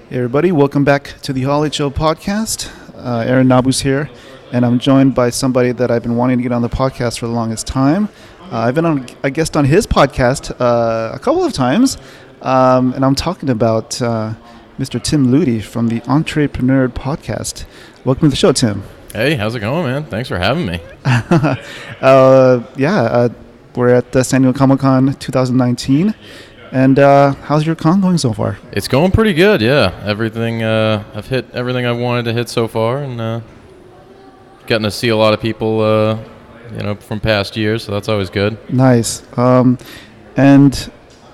Hey everybody, welcome back to the Holiday Show podcast. Aaron Nabu's here, and I'm joined by somebody that I've been wanting to get on the podcast for the longest time. I've been a guest on his podcast a couple of times, and I'm talking about Mr. Tim Ludy from the Entreprenerd Podcast. Welcome to the show, Tim. Hey, how's it going, man? Thanks for having me. We're at the San Diego Comic-Con 2019. And how's your con going so far? It's going pretty good, yeah. Everything I've hit everything I wanted to hit so far, and getting to see a lot of people, from past years. So that's always good. Nice. And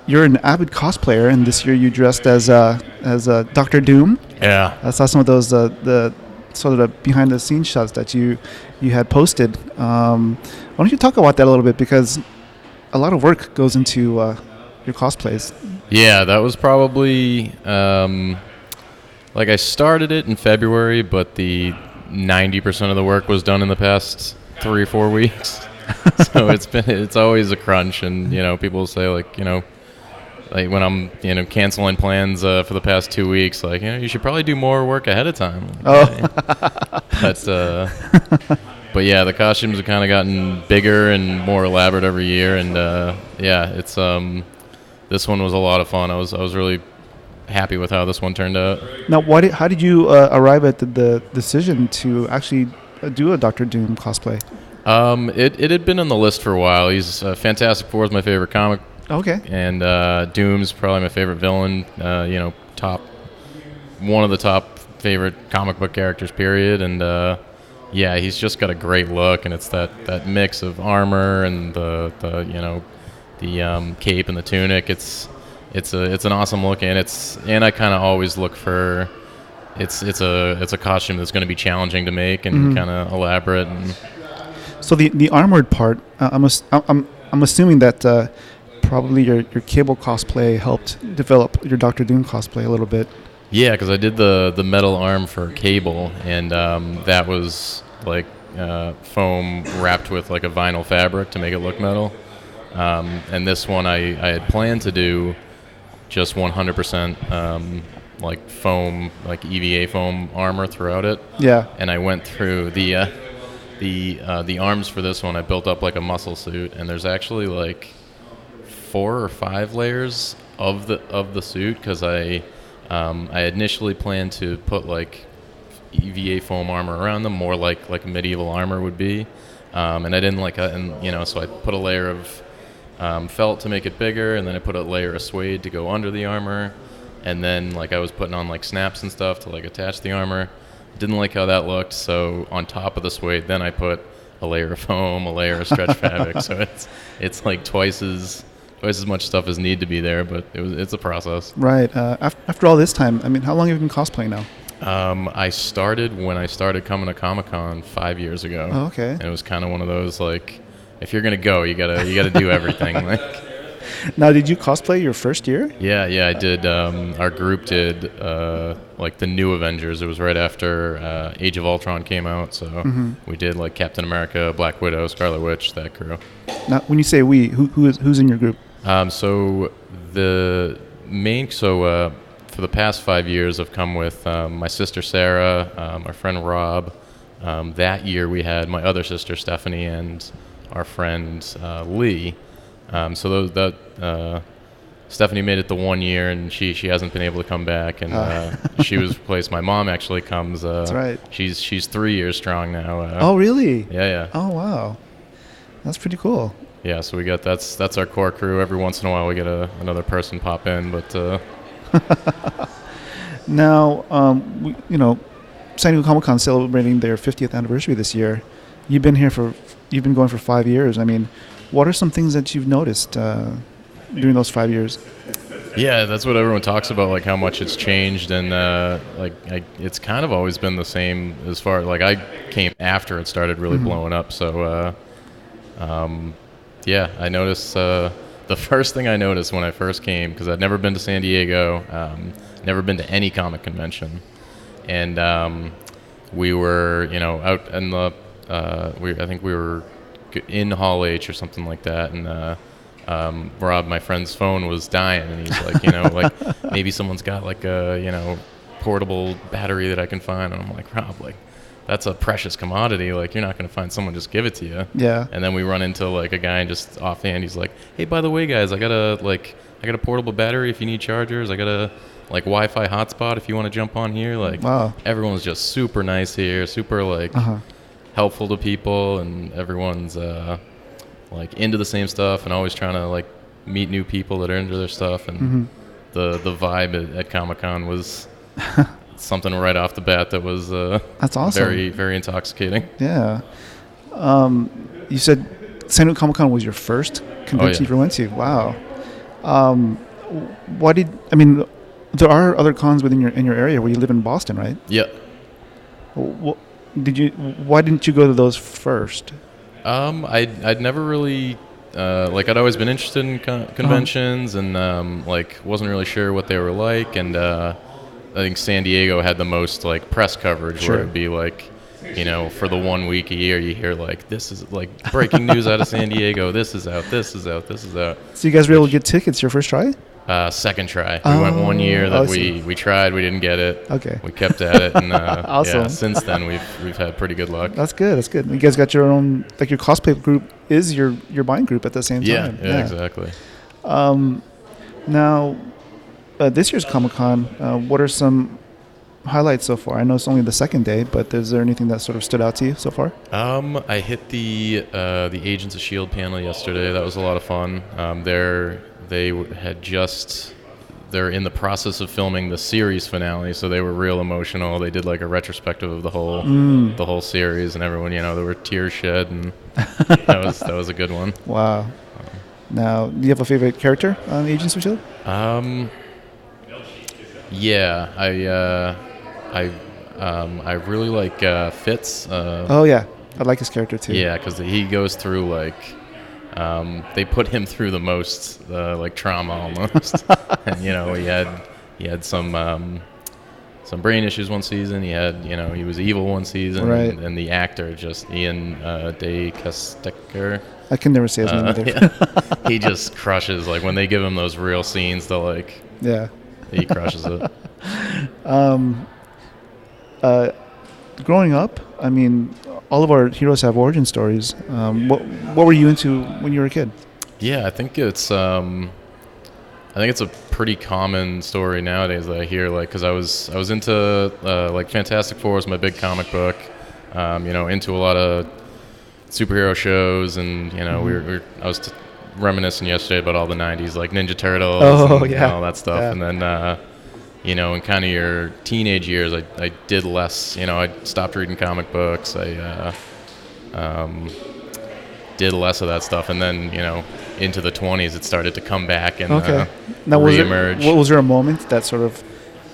you're an avid cosplayer, and this year you dressed as Dr. Doom. Yeah. I saw some of those the sort of the behind the scenes shots that you had posted. Why don't you talk about that a little bit, because a lot of work goes into your cosplays. Yeah, that was probably I started it in February, but the 90% of the work was done in the past 3 or 4 weeks. So it's always a crunch, and people say like when I'm canceling plans for the past 2 weeks, you should probably do more work ahead of time. But yeah, the costumes have kind of gotten bigger and more elaborate every year, and it's this one was a lot of fun. I was really happy with how this one turned out. Now, how did you arrive at the decision to actually do a Dr. Doom cosplay? It had been on the list for a while. He's Fantastic Four is my favorite comic. Okay. And Doom's probably my favorite villain. One of the top favorite comic book characters, period. And he's just got a great look, and it's that mix of armor and the cape and the tunic. It's an awesome look, and I kind of always look for it's a costume that's going to be challenging to make and kind of elaborate. And so the armored part, I'm assuming that probably your Cable cosplay helped develop your Dr. Doom cosplay a little bit. Yeah, because I did the metal arm for Cable, and that was foam wrapped with a vinyl fabric to make it look metal. And this one I had planned to do just 100% foam, EVA foam armor throughout it. Yeah. And I went through the arms for this one. I built up a muscle suit, and there's actually 4 or 5 layers of the suit, because I initially planned to put EVA foam armor around them, more like medieval armor would be. And I didn't so I put a layer of felt to make it bigger, and then I put a layer of suede to go under the armor, and then I was putting on snaps and stuff to attach the armor. Didn't like how that looked, so on top of the suede, then I put a layer of foam, a layer of stretch fabric. So it's twice as much stuff as need to be there, but it's a process. Right. After all this time, how long have you been cosplaying now? I started when I started coming to Comic-Con 5 years ago. Oh, okay. And it was kind of one of those if you're gonna go, you gotta do everything. Now, did you cosplay your first year? Yeah, I did. Our group did the new Avengers. It was right after Age of Ultron came out, so we did Captain America, Black Widow, Scarlet Witch, that crew. Now, when you say we, who's in your group? So for the past 5 years, I've come with my sister Sarah, our friend Rob. That year we had my other sister Stephanie and our friend Lee. Stephanie made it the 1 year, and she hasn't been able to come back, and she was replaced. My mom actually comes. That's right. She's 3 years strong now. Oh, really? Yeah. Oh, wow. That's pretty cool. Yeah, so we got that's our core crew. Every once in a while we get another person pop in, but now San Diego Comic-Con celebrating their 50th anniversary this year. You've been going for 5 years. What are some things that you've noticed during those 5 years? Yeah, that's what everyone talks about, how much it's changed, and it's kind of always been the same as far I came after it started really blowing up. So I noticed the first thing I noticed when I first came, because I'd never been to San Diego, never been to any comic convention, and we were out in the I think we were in Hall H or something like that, and Rob, my friend's phone was dying, and he's like, maybe someone's got portable battery that I can find. And I'm like, Rob, like, that's a precious commodity. Like, you're not going to find someone just give it to you. Yeah. And then we run into like a guy and just offhand, he's like, hey, by the way, guys, I got a portable battery if you need chargers. I got a like Wi-Fi hotspot if you want to jump on here. Like, wow. Everyone's just super nice here, super like helpful to people, and everyone's like into the same stuff and always trying to like meet new people that are into their stuff. And the vibe at Comic-Con was something right off the bat that was that's awesome. Very, very intoxicating. Yeah. You said San Diego Comic-Con was your first convention you ever went to. Wow. There are other cons in your area where you live in Boston, right? Yeah. Why didn't you go to those first? I'd never really I'd always been interested in conventions and like wasn't really sure what they were like, and I think San Diego had the most like press coverage where it'd be like, you know, for the 1 week a year you hear like, this is like breaking news out of San Diego, this is out, this is out, this is out. So you guys were able to get tickets your first try? Second try. We went 1 year that we tried, we didn't get it. Okay. We kept at it, and awesome. Yeah, since then we've had pretty good luck. That's good. That's good. You guys got your own, like your cosplay group is your buying group at the same time. Yeah, exactly. Now, this year's Comic-Con, what are some highlights so far? I know it's only the second day, but is there anything that sort of stood out to you so far? I hit the Agents of S.H.I.E.L.D. panel yesterday. That was a lot of fun. They're in the process of filming the series finale, so they were real emotional. They did like a retrospective of the whole series, and everyone, you know, there were tears shed, and that was a good one. Wow. Now, do you have a favorite character on Agents of S.H.I.E.L.D.? Yeah, I really like Fitz. Oh yeah, I like his character too. Yeah, because he goes through like. They put him through the most, like trauma almost, and you know he had some brain issues one season. He was evil one season, right. And the actor Ian De Castecker. I can never say his name either. Yeah. He just crushes. Like when they give him those real scenes, he crushes it. Growing up, I mean, all of our heroes have origin stories. What were you into when you were a kid? Yeah, I think it's a pretty common story nowadays that I hear. Like, because I was into like Fantastic Four was my big comic book. Into a lot of superhero shows, and I was reminiscing yesterday about all the '90s, like Ninja Turtles, and all that stuff, and then. In kind of your teenage years, I did less. I stopped reading comic books. I did less of that stuff, and then into the 20s, it started to come back and now reemerge. Was there a moment that sort of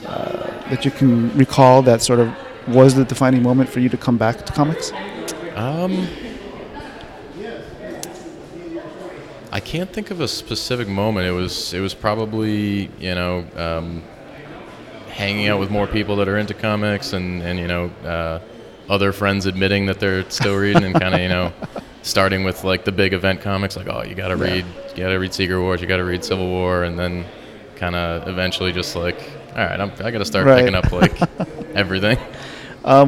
that you can recall that sort of was the defining moment for you to come back to comics? I can't think of a specific moment. It was probably hanging out with more people that are into comics, and other friends admitting that they're still reading, and kind of starting with like the big event comics, like, oh, you gotta read Secret Wars, you gotta read Civil War, and then kind of eventually just like, all right, I gotta start picking up like everything.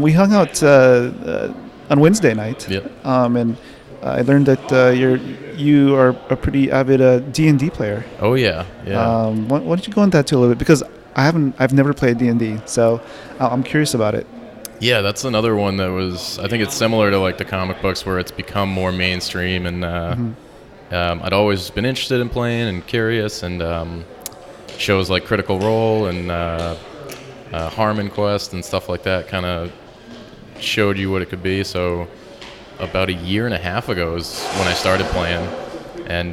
We hung out on Wednesday night, and I learned that you are a pretty avid D&D player. Oh yeah. Why don't you go into that too a little bit, because I've never played D&D, so I'm curious about it. Yeah, that's another one that I think it's similar to like the comic books where it's become more mainstream, and I'd always been interested in playing and curious, and shows like Critical Role and Harmon Quest and stuff like that kind of showed you what it could be. So about a year and a half ago is when I started playing, and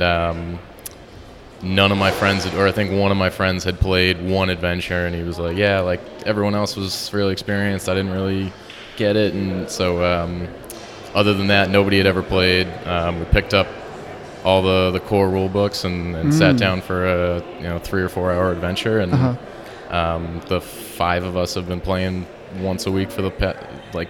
none of my friends I think one of my friends had played one adventure, and he was like, yeah, like everyone else was really experienced, I didn't really get it. And so other than that, nobody had ever played. We picked up all the core rule books and sat down for a 3 or 4 hour adventure, and the 5 of us have been playing once a week for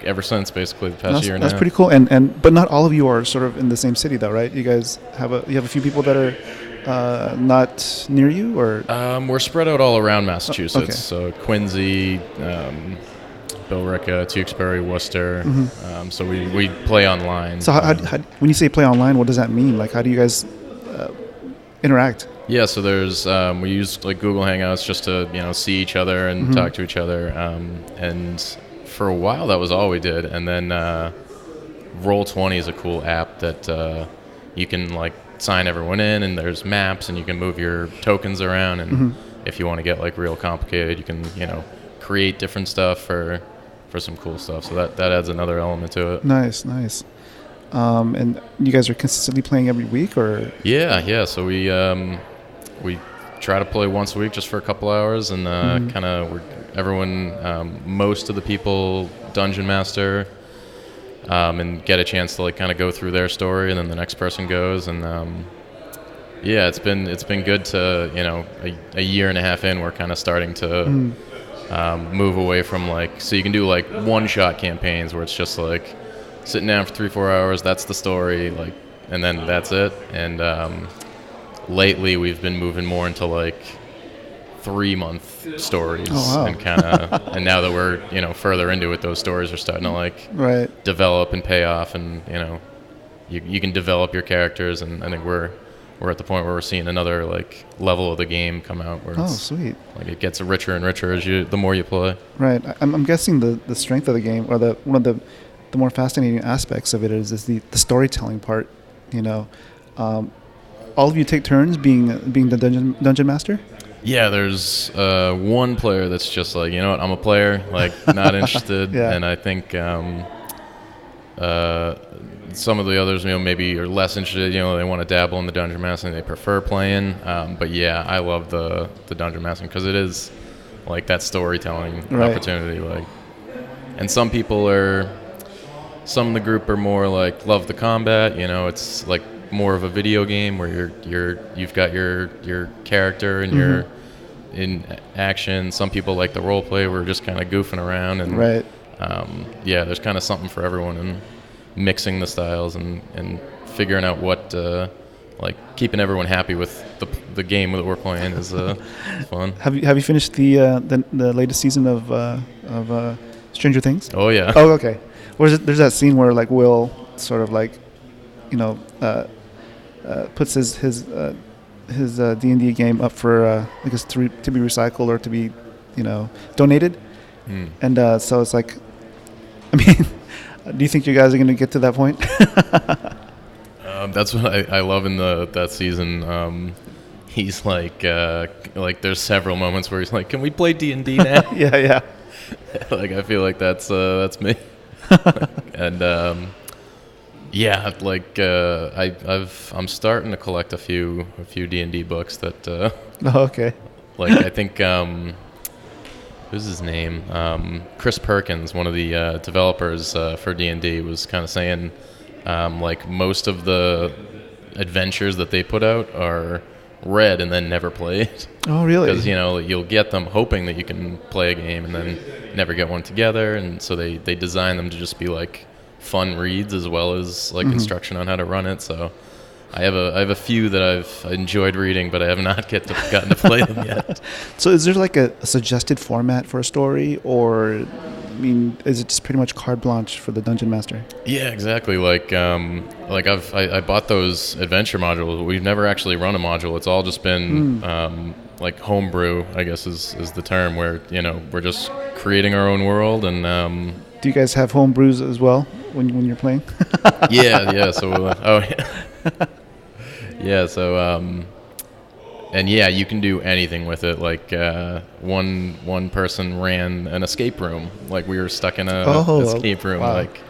ever since basically the past year and a half. That's pretty cool. And but not all of you are sort of in the same city though, right? You guys have a few people that are not near you, or? We're spread out all around Massachusetts. Okay. So Quincy, Billerica, Tewksbury, Worcester. So we play online. So how, when you say play online, what does that mean? Like, how do you guys interact? Yeah, so there's we use like Google Hangouts just to see each other and talk to each other. And for a while that was all we did, and then Roll20 is a cool app that you can like sign everyone in, and there's maps, and you can move your tokens around, and if you want to get like real complicated, you can create different stuff for some cool stuff. So that adds another element to it. Nice. And you guys are consistently playing every week, or? Yeah. So we try to play once a week just for a couple hours, and most of the people dungeon master, and get a chance to like kind of go through their story, and then the next person goes, and it's been good to a year and a half in, we're kind of starting to move away from like, so you can do like one-shot campaigns where it's just like sitting down for 3-4 hours, that's the story, like, and then that's it. And lately we've been moving more into like 3-month stories. Oh, wow. And kind of and now that we're further into it, those stories are starting to like develop and pay off, and you can develop your characters, and I think we're at the point where we're seeing another like level of the game come out where it's, sweet, like it gets richer and richer as the more you play. Right. I'm guessing the strength of the game, or one of the more fascinating aspects of it is the storytelling part. All of you take turns being the dungeon master. Yeah, there's one player that's just like, I'm a player, like not interested. Yeah. And I think some of the others, maybe are less interested. They want to dabble in the dungeon mastering, they prefer playing. But yeah, I love the dungeon mastering because it is like that storytelling opportunity. Like, and some of the group are more like love the combat. It's like more of a video game where you've got your character and you're in action. Some people like the role play. We're just kind of goofing around, and there's kind of something for everyone, and mixing the styles and figuring out what like keeping everyone happy with the game that we're playing is fun. Have you finished the latest season of Stranger Things? Oh yeah. Oh, okay. There's that scene where like Will sort of like puts his D&D game up for I guess to be recycled or to be donated, and so it's like, I mean, do you think you guys are going to get to that point? That's what I love in that season. He's like there's several moments where he's like, "Can we play D&D now?" yeah. Like I feel like that's me. And I'm starting to collect a few D&D books that. Okay. Like I think who's his name? Chris Perkins, one of the developers for D&D, was kind of saying like most of the adventures that they put out are read and then never played. Oh, really? Because you'll get them hoping that you can play a game and then never get one together, and so they design them to just be like fun reads as well as like instruction on how to run it. So I have a few that I've enjoyed reading, but I have not gotten to play them yet. So is there like a suggested format for a story, or I mean, is it just pretty much carte blanche for the dungeon master? Yeah, exactly. Like I bought those adventure modules, but we've never actually run a module. It's all just been like homebrew, I guess is the term, where we're just creating our own world. And do you guys have homebrews as well when you're playing? Yeah. So yeah. So and yeah, you can do anything with it. Like one person ran an escape room. Like we were stuck in a escape room. Wow. Like,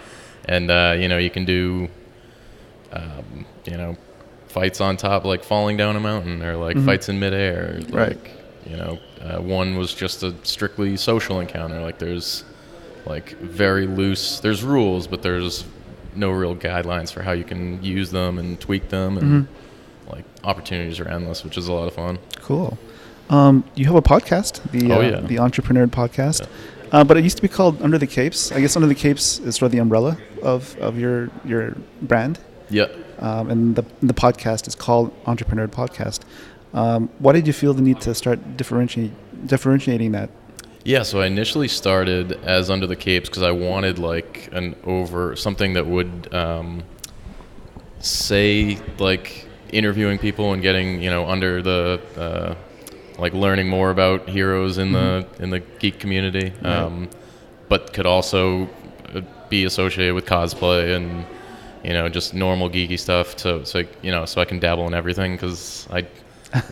and you can do fights on top, like falling down a mountain, or like fights in midair. Like one was just a strictly social encounter. Like there's like very loose. There's rules, but there's no real guidelines for how you can use them and tweak them, and like opportunities are endless, which is a lot of fun. Cool. You have a podcast, the Entreprenerd Podcast, but it used to be called Under the Capes. I guess Under the Capes is sort of the umbrella of your brand. Yeah. And the podcast is called Entreprenerd Podcast. Why did you feel the need to start differentiating that? Yeah, so I initially started as Under the Capes because I wanted like something that would say like interviewing people and getting under the like learning more about heroes in the geek community, but could also be associated with cosplay and just normal geeky stuff. So I can dabble in everything because I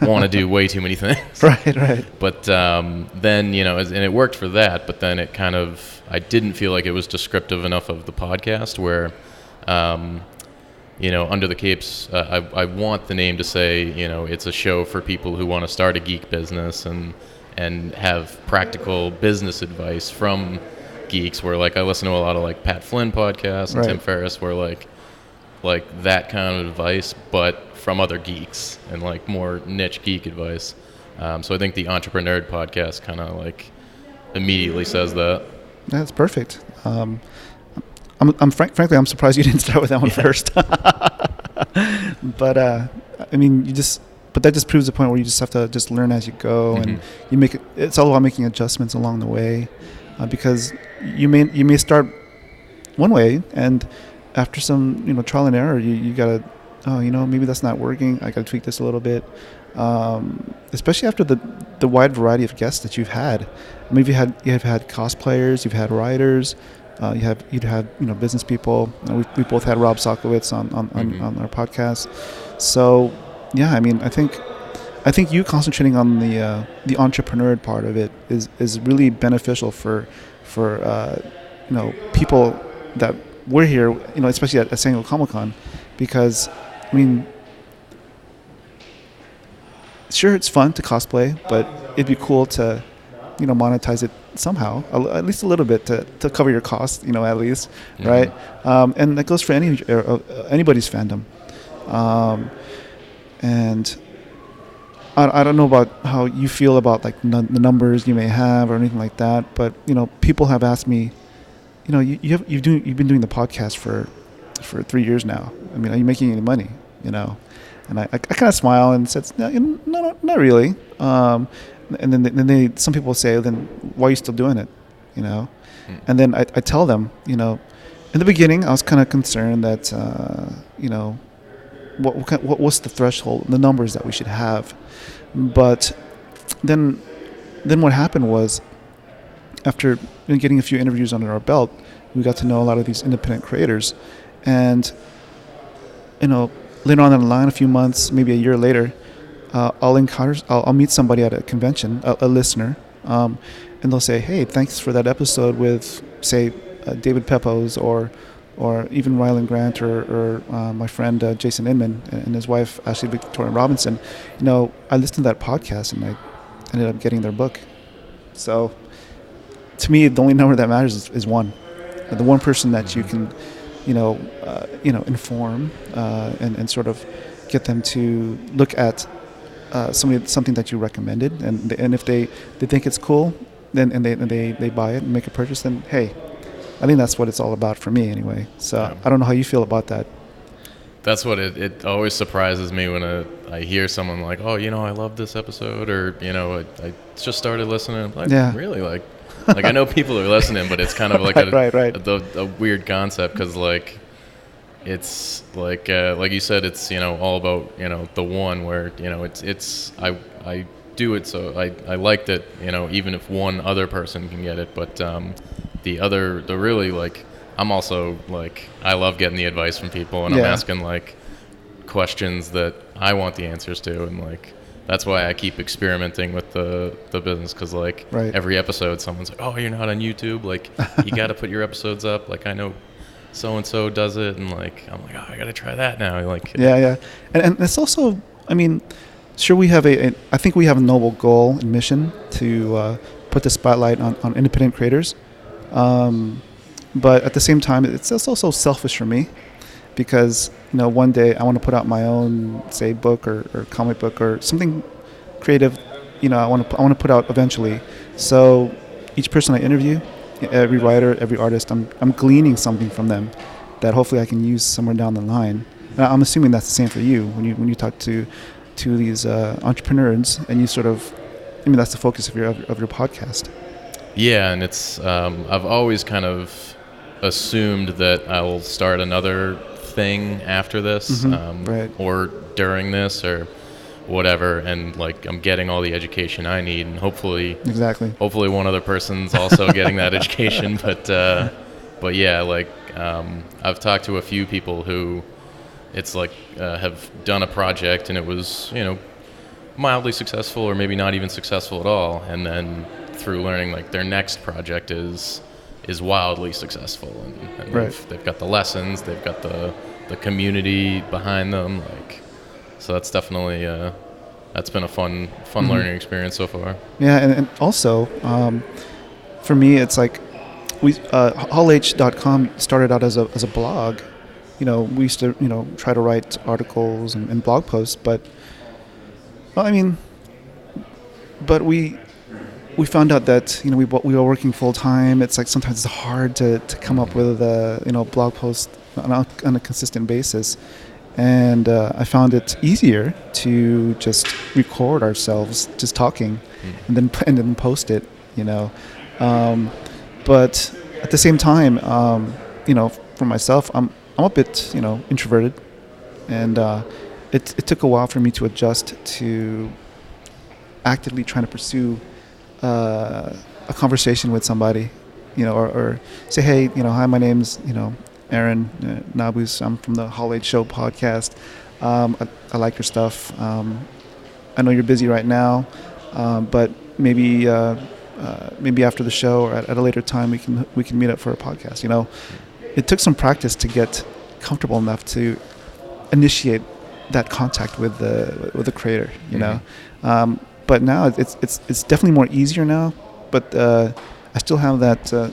want to do way too many things. Right. But then, and it worked for that, but then it kind of, I didn't feel like it was descriptive enough of the podcast where, Under the Capes, I want the name to say, it's a show for people who want to start a geek business and have practical business advice from geeks, where like I listen to a lot of like Pat Flynn podcasts and Tim Ferriss, where like that kind of advice, but from other geeks and like more niche geek advice. So I think the Entreprenerd Podcast kind of like immediately says that. That's perfect. Frankly, I'm surprised you didn't start with that one first. But but that just proves the point where you just have to just learn as you go, and it's all about making adjustments along the way, because you may start one way, and after some trial and error, you gotta, maybe that's not working. I gotta tweak this a little bit, especially after the wide variety of guests that you've had. Maybe you've had cosplayers, you've had writers, you'd have business people. We both had Rob Sokowitz on our podcast. So yeah, I think you concentrating on the entrepreneur part of it is really beneficial for people that we're here, especially at San Diego Comic-Con, because sure, it's fun to cosplay, but it'd be cool to monetize it somehow, at least a little bit, to cover your costs, at least, right? And that goes for anybody's fandom. And I don't know about how you feel about like the numbers you may have or anything like that, but people have asked me, you've been doing the podcast for 3 years now. Are you making any money? And I kind of smile and said, no, not really. And then some people say, then why are you still doing it? And then I tell them, in the beginning I was kind of concerned that what's the threshold, the numbers that we should have. But then what happened was, after getting a few interviews under our belt, we got to know a lot of these independent creators, and later on in the line, a few months, maybe a year later, I'll meet somebody at a convention, a listener, and they'll say, "Hey, thanks for that episode with, say, David Pepose or even Ryland Grant or my friend Jason Inman and his wife Ashley Victoria Robinson. I listened to that podcast and I ended up getting their book." So to me, the only number that matters is one. The one person that you can, inform and sort of get them to look at something that you recommended, and if they think it's cool, then they buy it and make a purchase, then hey, I think that's what it's all about for me anyway. So I don't know how you feel about that. That's what it always surprises me when I hear someone like, oh, I love this episode, or I just started listening. I'm like, yeah, really, like I know people are listening, but it's kind of like a weird concept, because like it's like you said, it's all about the one where it's I do it, so I like that even if one other person can get it, but the really, like, I'm also like, I love getting the advice from people, and I'm asking like questions that I want the answers to, and like that's why I keep experimenting with the business, because like every episode someone's like, oh, you're not on YouTube, like you got to put your episodes up, like I know so and so does it, and like I'm like, oh, I got to try that now, like and it's also, sure, we have I think we have a noble goal and mission to put the spotlight on independent creators. But at the same time, it's also selfish for me, because one day I want to put out my own, say, book or comic book or something creative. I want to put out eventually. So each person I interview, every writer, every artist, I'm gleaning something from them that hopefully I can use somewhere down the line. And I'm assuming that's the same for you when you talk to these entrepreneurs, and you sort of, I mean, that's the focus of your podcast. Yeah, and it's I've always kind of assumed that I will start another thing after this, Right. or during this, or whatever, and like I'm getting all the education I need, and hopefully one other person's also getting that education. But yeah, like I've talked to a few people who it's like have done a project and it was, you know, mildly successful or maybe not even successful at all, and then through learning, like their next project is wildly successful, and they've got the lessons, they've got the community behind them, like, so that's definitely that's been a fun learning experience so far. Yeah, and also for me, it's like hallh.com started out as a blog. You know, we used to, you know, try to write articles and blog posts, but we found out that, you know, we were working full time. It's like sometimes it's hard to come up with you know, blog posts on a consistent basis, and I found it easier to just record ourselves just talking, and then post it. You know, but at the same time, you know, for myself, I'm a bit, you know, introverted, and it took a while for me to adjust to actively trying to pursue a conversation with somebody, you know, or say, hey, you know, hi, my name's, you know, Aaron Nabus. I'm from the Hall H Show podcast. I like your stuff. I know you're busy right now, but maybe after the show or at a later time we can meet up for a podcast. You know, it took some practice to get comfortable enough to initiate that contact with the creator. You know, but now it's definitely more easier now. But I still have that.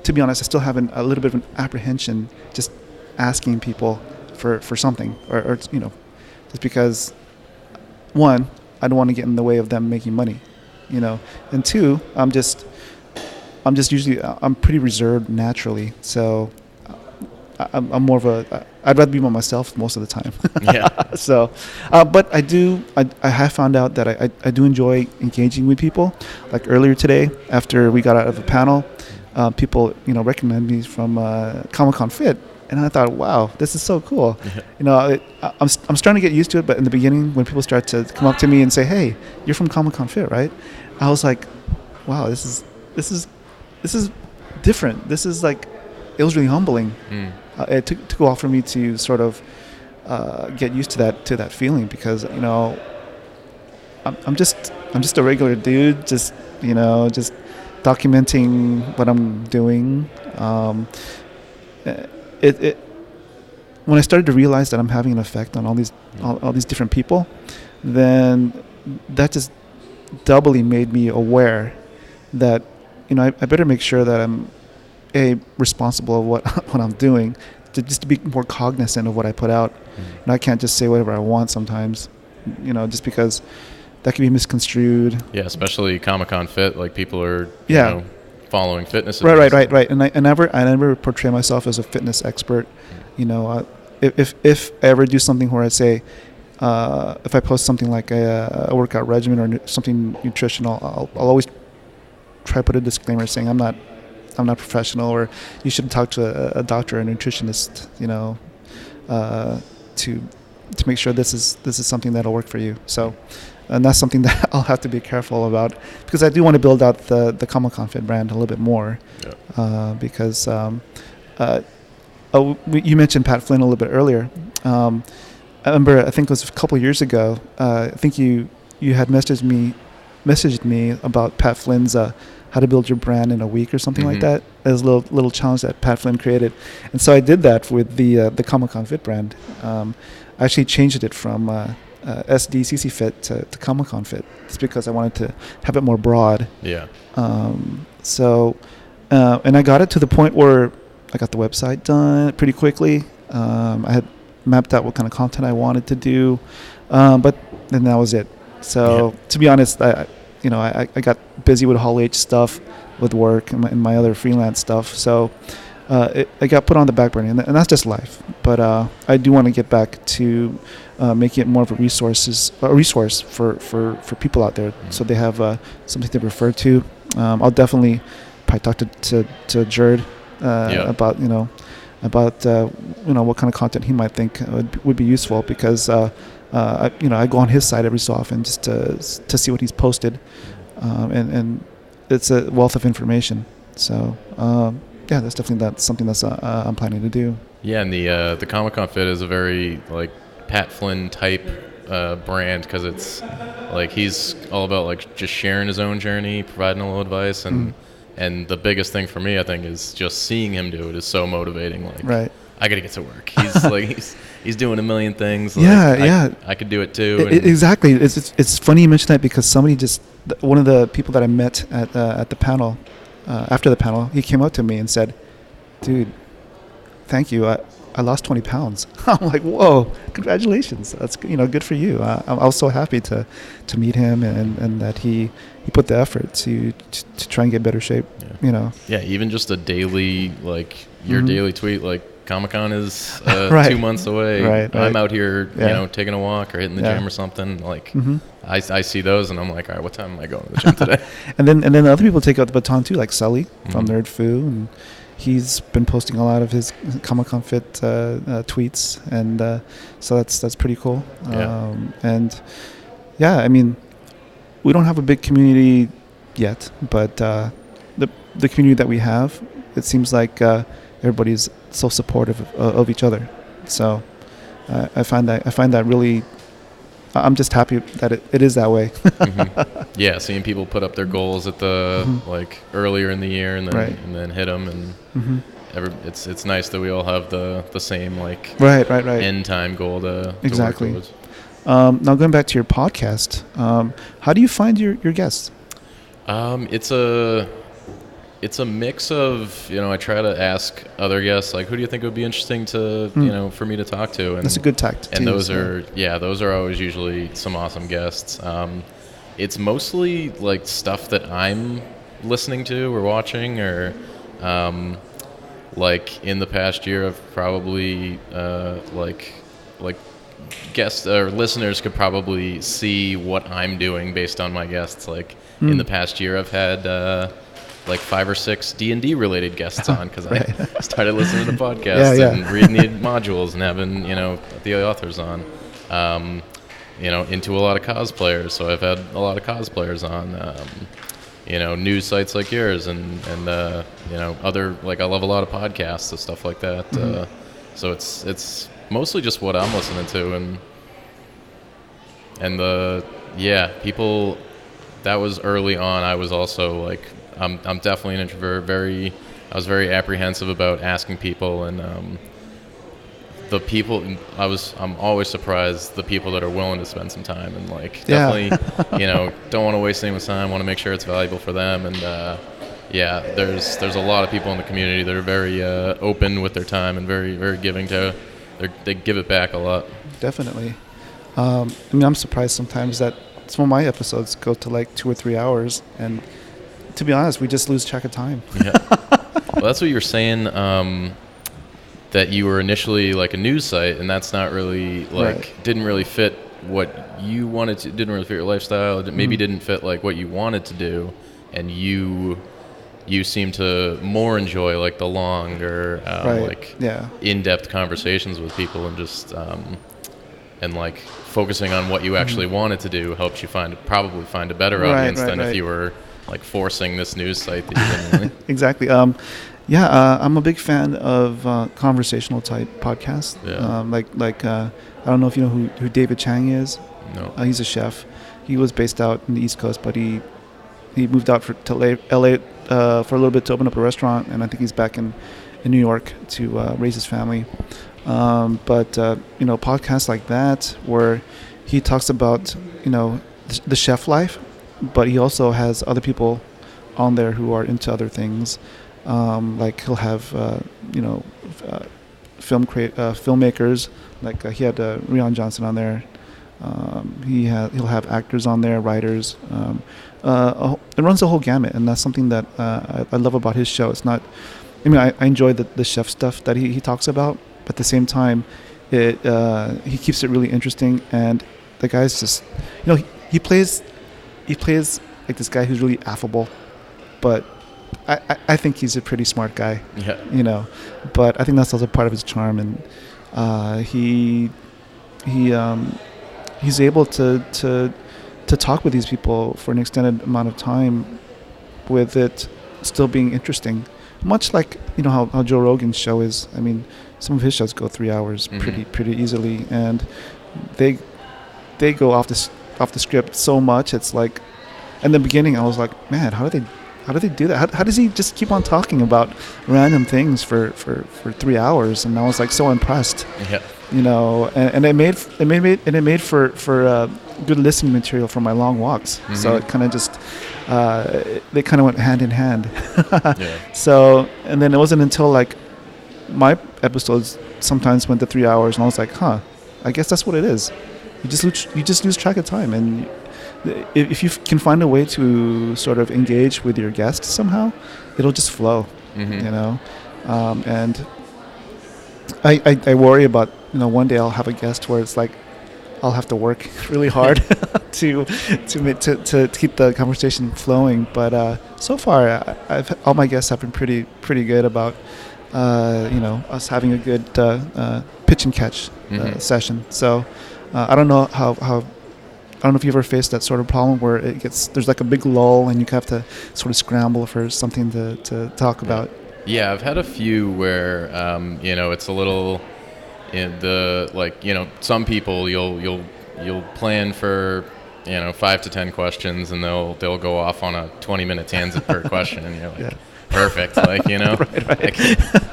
To be honest, I still have a little bit of an apprehension just asking people for something, or you know, just because, one, I don't want to get in the way of them making money, you know, and two, I'm just usually I'm pretty reserved naturally, so I'm more of I'd rather be by myself most of the time. Yeah. So, but I have found out that I do enjoy engaging with people. Like earlier today, after we got out of a panel, people, you know, recommend me from Comic-Con Fit, and I thought, wow, this is so cool. Yeah. You know, I'm starting to get used to it, but in the beginning, when people start to come up to me and say, hey, you're from Comic-Con Fit, right? I was like, wow, this is different. This is like, it was really humbling. It took a while for me to sort of get used to that feeling, because, you know, I'm just a regular dude, just, you know, just documenting what I'm doing. When I started to realize that I'm having an effect on all these different people, then that just doubly made me aware that, you know, I better make sure that I'm responsible of what I'm doing, just to be more cognizant of what I put out. And I can't just say whatever I want sometimes, you know, just because that can be misconstrued. Yeah, especially Comic-Con Fit, like people are, you know, following fitness. Right. And I never portray myself as a fitness expert. You know, if I ever do something where I say, if I post something like a workout regimen or something nutritional, I'll always try to put a disclaimer saying I'm not professional, or you should talk to a doctor or a nutritionist, you know, to make sure this is something that'll work for you. So, and that's something that I'll have to be careful about, because I do want to build out the Comic-Con Fit brand a little bit more. Yeah. Because you mentioned Pat Flynn a little bit earlier. I remember, I think it was a couple of years ago. I think you had messaged me about Pat Flynn's how to build your brand in a week or something like that. There's a little challenge that Pat Flynn created, and so I did that with the Comic-Con Fit brand. I actually changed it from SDCC Fit to Comic-Con Fit, just because I wanted to have it more broad. Yeah. So, and I got it to the point where I got the website done pretty quickly. I had mapped out what kind of content I wanted to do, but then that was it. So to be honest, I got busy with Hall H stuff, with work and my other freelance stuff. So it got put on the back burner, and that's just life. But I do want to get back to making it more of a resource for people out there, so they have something to refer to. I'll definitely probably talk to Jared about what kind of content he might think would be useful, because I go on his site every so often just to see what he's posted, and it's a wealth of information. So that's definitely something that's I'm planning to do. Yeah, and the Comic-Con Fit is a very like Pat Flynn type brand, because it's like he's all about like just sharing his own journey, providing a little advice, and the biggest thing for me, I think, is just seeing him do it is so motivating. Like, right. I gotta get to work. He's like he's doing a million things. Like, I could do it too. Exactly. It's funny you mention that, because one of the people that I met at the panel, after the panel, he came up to me and said, "Dude, thank you. I lost 20 pounds." I'm like, "Whoa, congratulations. That's good for you." I was so happy to meet him, and that he put the effort to try and get better shape. Yeah. Yeah, even just a daily, like your daily tweet, like Comic-Con is right. 2 months away. Right. I'm out here, taking a walk or hitting the gym or something. Like I see those and I'm like, all right, what time am I going to the gym today? and then other people take out the baton too, like Sully from Nerd Foo, and he's been posting a lot of his Comic-Con Fit tweets, and so that's pretty cool. I mean, we don't have a big community yet, but the community that we have, it seems like everybody's so supportive of each other. So I find that really, I'm just happy that it is that way. Yeah, seeing people put up their goals at the like earlier in the year and then hit them, and it's nice that we all have the same like end time goal to exactly. work towards. Now going back to your podcast, how do you find your guests? It's a mix of, I try to ask other guests, like, who do you think would be interesting to, for me to talk to? And that's a good tactic. And those are always usually some awesome guests. It's mostly like stuff that I'm listening to or watching, or like in the past year, I've probably like guests or listeners could probably see what I'm doing based on my guests. Like in the past year, I've had like 5 or 6 D&D related guests on, because I started listening to the podcast and reading the modules and having the authors on. Into a lot of cosplayers, so I've had a lot of cosplayers on. News sites like yours, and other, like, I love a lot of podcasts and stuff like that. So it's mostly just what I'm listening to, and people. That was early on. I was also like, I'm definitely an introvert. I was very apprehensive about asking people, and the people. I'm always surprised the people that are willing to spend some time, and like definitely, don't want to waste anyone's time. Want to make sure it's valuable for them, and there's a lot of people in the community that are very open with their time and very, very giving to. They give it back a lot. Definitely. I'm surprised sometimes that some of my episodes go to like 2 or 3 hours, and to be honest, we just lose track of time. Yeah. Well, that's what you were saying, that you were initially like a news site, and that's not really didn't really fit what you wanted to, didn't really fit your lifestyle, maybe didn't fit like what you wanted to do, and you seem to more enjoy like the longer in-depth conversations with people, and just and like focusing on what you actually wanted to do helps you probably find a better audience than if you were like forcing this news site that you didn't really. Exactly. I'm a big fan of conversational type podcasts. I don't know if you know who David Chang is. No. He's a chef. He was based out in the East Coast, but he moved out to LA for a little bit to open up a restaurant, and I think he's back in New York to raise his family. But podcasts like that where he talks about the chef life, but he also has other people on there who are into other things. Like he'll have filmmakers, like he had Rian Johnson on there. He'll have actors on there, writers. It runs the whole gamut, and that's something that I love about his show. It's not I mean, I enjoy the chef stuff that he talks about, but at the same time, he keeps it really interesting, and the guy's just, he plays like this guy who's really affable, but I think he's a pretty smart guy. Yeah. But I think that's also part of his charm, and he's able to talk with these people for an extended amount of time, with it still being interesting. Much like how Joe Rogan's show is. I mean, some of his shows go 3 hours pretty easily, and they go off the script so much. It's like, in the beginning, I was like, man, how do they do that? How does he just keep on talking about random things for 3 hours? And I was like so impressed. Yeah. And it made for good listening material for my long walks. So it kind of just they kind of went hand in hand. Yeah. So, and then it wasn't until like my episodes sometimes went to 3 hours, and I was like, I guess that's what it is. You just lose track of time, and if you can find a way to sort of engage with your guests somehow, it'll just flow. And I worry about one day I'll have a guest where it's like I'll have to work really hard to keep the conversation flowing. But so far, all my guests have been pretty good about us having a good pitch and catch session. So I don't know I don't know if you've ever faced that sort of problem where there's like a big lull and you have to sort of scramble for something to talk about. Yeah, I've had a few where it's a little some people you'll plan for 5 to 10 questions, and they'll go off on a 20-minute tangent per question, and you're like, perfect, right.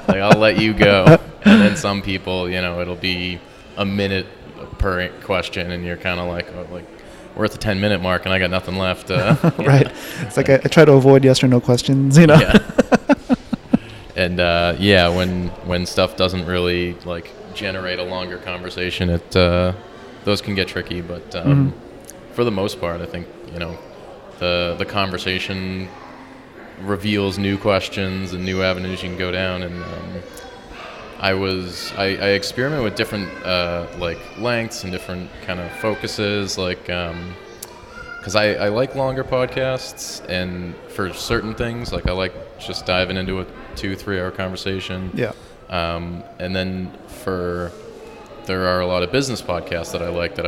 I'll let you go. And then some people, it'll be a minute per question, and you're kind of like, we're at the 10-minute mark and I got nothing left. Right. It's like I try to avoid yes or no questions, Yeah. And when stuff doesn't really generate a longer conversation, those can get tricky. But for the most part, I think the conversation reveals new questions and new avenues you can go down. And I experiment with different lengths and different kind of focuses, because I like longer podcasts, and for certain things, I like just diving into a 2-3 hour conversation. Yeah. And then there are a lot of business podcasts that I like that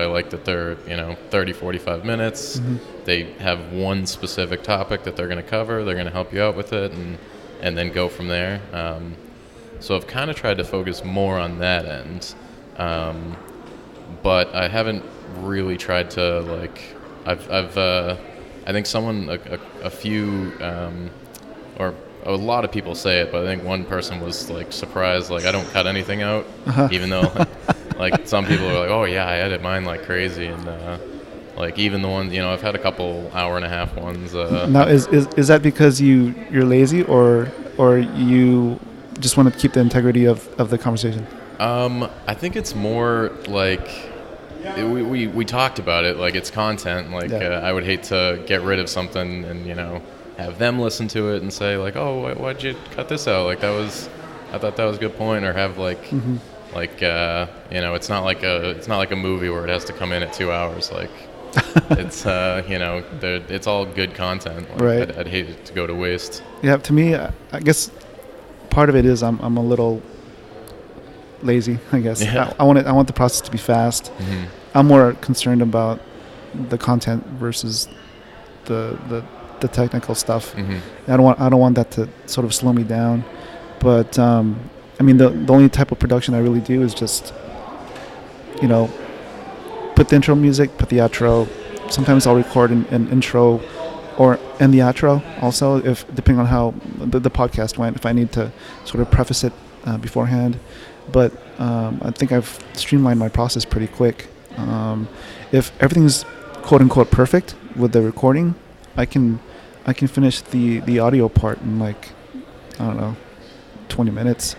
they're 30-45 minutes. They have one specific topic that they're going to cover. They're going to help you out with it, and then go from there. So I've kind of tried to focus more on that end, but I haven't really tried to I think a few or a lot of people say it, but I think one person was surprised I don't cut anything out, even though some people are like, oh yeah, I edit mine like crazy, and even the ones I've had a couple hour-and-a-half ones. Now is that because you're lazy, or you just want to keep the integrity of the conversation? I think it's more we talked about it, it's content. I would hate to get rid of something and have them listen to it and say oh, why'd you cut this out? I thought that was a good point. Or have it's not like a movie where it has to come in at 2 hours. It's it's all good content. Right. I'd hate it to go to waste. Yeah, to me, I guess part of it is I'm a little lazy, I guess. Yeah. I want the process to be fast. I'm more concerned about the content versus the technical stuff. I don't want that to sort of slow me down. But I mean, the only type of production I really do is just put the intro music, put the outro. Sometimes I'll record an intro or end the outro also, if depending on how the podcast went, if I need to sort of preface it beforehand. But I think I've streamlined my process pretty quick. If everything's quote unquote perfect with the recording, I can finish the audio part in 20 minutes.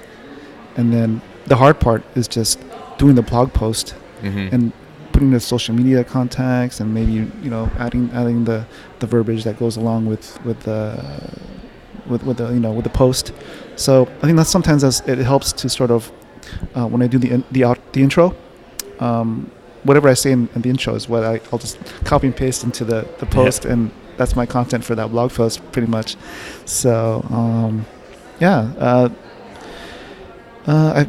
And then the hard part is just doing the blog post and putting the social media contacts, and maybe adding the verbiage that goes along with with the post. So I think that's sometimes it helps to sort of when I do the intro. Whatever I say in the intro is what I'll just copy and paste into the post, and that's my content for that blog post pretty much. So I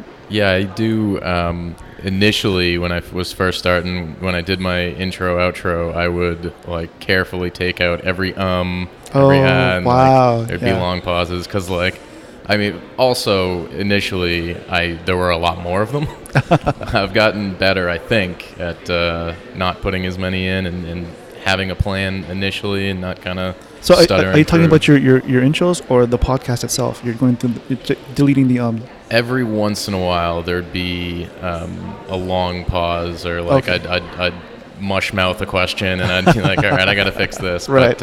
do. Initially, when I was first starting, when I did my intro outro, I would like carefully take out every and wow, like, there'd be long pauses because also initially there were a lot more of them. I've gotten better, I think, at not putting as many in and having a plan initially and not kind of stuttering. Are you talking about your intros or the podcast itself? You're going through deleting the Every once in a while, there'd be a long pause, or like I'd mush mouth a question, and I'd be like, "All right, I got to fix this." Right.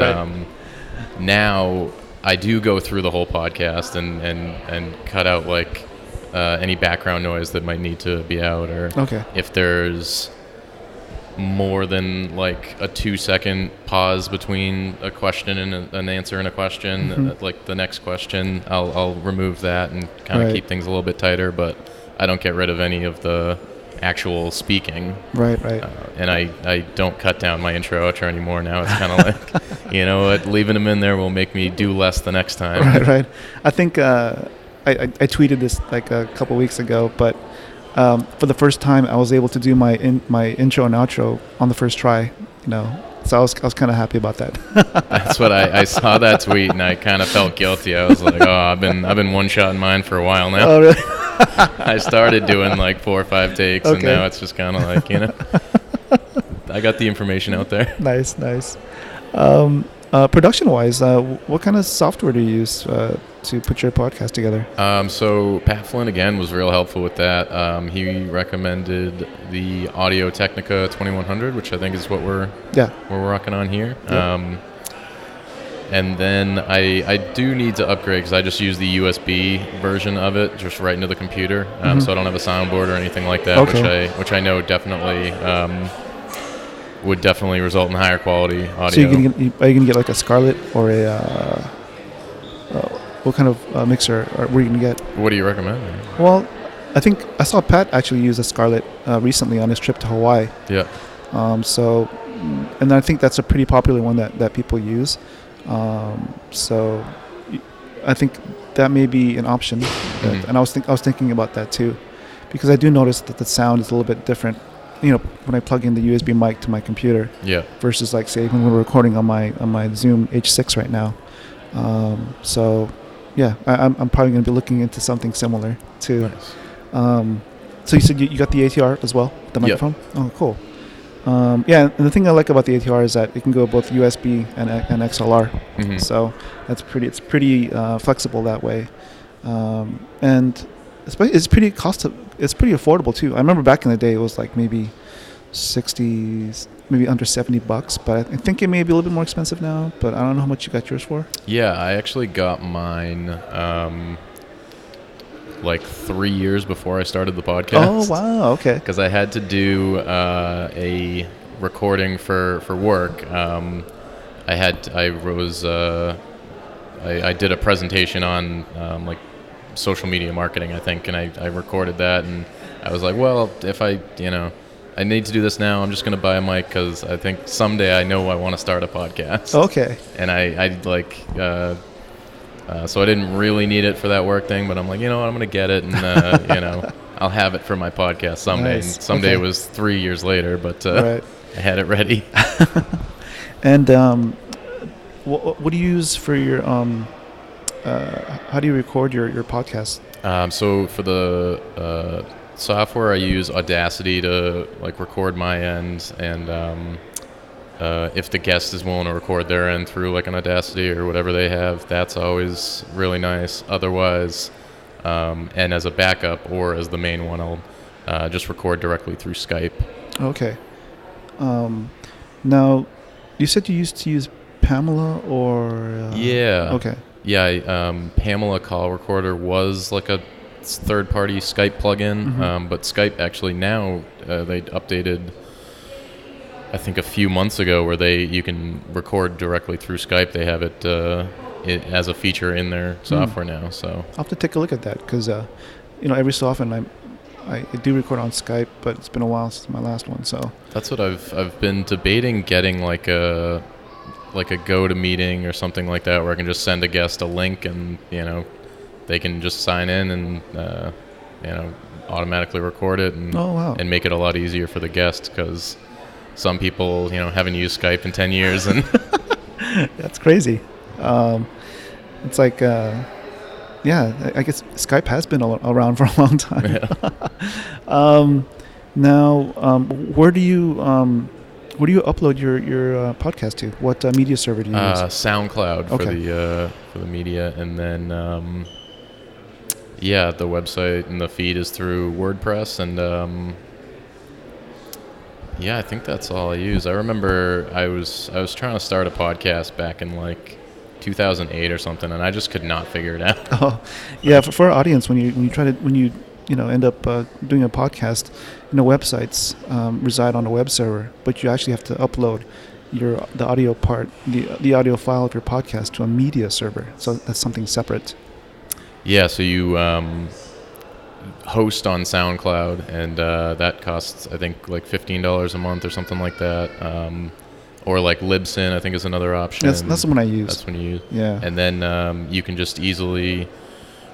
Now I do go through the whole podcast and cut out like any background noise that might need to be out, or if there's more than like a 2-second pause between a question and an answer and a question, like the next question, I'll remove that and kind of keep things a little bit tighter, but I don't get rid of any of the actual speaking. Right. And I don't cut down my intro, outro anymore now. It's kind of like, you know what, leaving them in there will make me do less the next time. Right. I think I tweeted this like a couple weeks ago, but for the first time, I was able to do my intro and outro on the first try. So I was kind of happy about that. That's what I saw that tweet, and I kind of felt guilty. I was like, I've been one-shotting mine for a while now. Oh, really? I started doing like 4 or 5 takes, and now it's just kind of like, I got the information out there. Nice. Production-wise, what kind of software do you use to put your podcast together? So Pat Flynn, again, was real helpful with that. He recommended the Audio Technica 2100, which I think is what we're rocking on here. Yep. And then I do need to upgrade because I just use the USB version of it, just right into the computer. So I don't have a soundboard or anything like that, which I know definitely would definitely result in higher quality audio. So are you going to get like a Scarlett or a what kind of mixer were you going to get? What do you recommend? Well, I think I saw Pat actually use a Scarlett recently on his trip to Hawaii. Yeah. And I think that's a pretty popular one that people use. So I think that may be an option. And I was thinking about that too, because I do notice that the sound is a little bit different. When I plug in the USB mic to my computer, versus like say when we're recording on my Zoom H6 right now. I'm probably going to be looking into something similar too. Nice. So you said you got the ATR as well, the microphone? Oh, cool. And the thing I like about the ATR is that it can go both USB and XLR. So it's pretty flexible that way, and it's pretty affordable too. I remember back in the day it was like maybe maybe under $70, but I think it may be a little bit more expensive now. But I don't know how much you got yours for. Yeah, I actually got mine like 3 years before I started the podcast. Oh wow, okay. Because I had to do a recording for work. I did a presentation on like social media marketing, I think, and I recorded that, and I was like, well, if I need to do this now, I'm just going to buy a mic because I think someday I know I want to start a podcast. Okay. And so I didn't really need it for that work thing, but I'm like, I'm going to get it, and I'll have it for my podcast someday. Nice. And someday it was 3 years later, but I had it ready. And what do you use for your how do you record your podcast? So for the software, I use Audacity to like record my end, and if the guest is willing to record their end through like an Audacity or whatever they have, that's always really nice. Otherwise, and as a backup or as the main one, I'll just record directly through Skype. Okay. Now, you said you used to use Pamela or... Yeah. Okay. Yeah, Pamela Call Recorder was like a third-party Skype plugin, but Skype actually now, they updated, I think a few months ago, where you can record directly through Skype. They have it it as a feature in their software now. So I'll have to take a look at that because, every so often I do record on Skype, but it's been a while since my last one. So that's what I've been debating, getting like a GoToMeeting or something like that, where I can just send a guest a link and they can just sign in and automatically record it and make it a lot easier for the guest, because some people haven't used Skype in 10 years and that's crazy. It's like I guess Skype has been around for a long time. Yeah. Now, where do you upload your podcast to? What media server do you use? SoundCloud for the media, and then the website and the feed is through WordPress, and I think that's all I use. I remember I was trying to start a podcast back in like 2008 or something, and I just could not figure it out. Oh, yeah. For our audience, when you end up doing a podcast, websites reside on a web server, but you actually have to upload the audio part, the audio file of your podcast to a media server. So that's something separate. Yeah. So you host on SoundCloud, and that costs, I think, like $15 a month or something like that. Or like Libsyn, I think, is another option. That's the one I use. That's one you use. Yeah. And then you can just easily,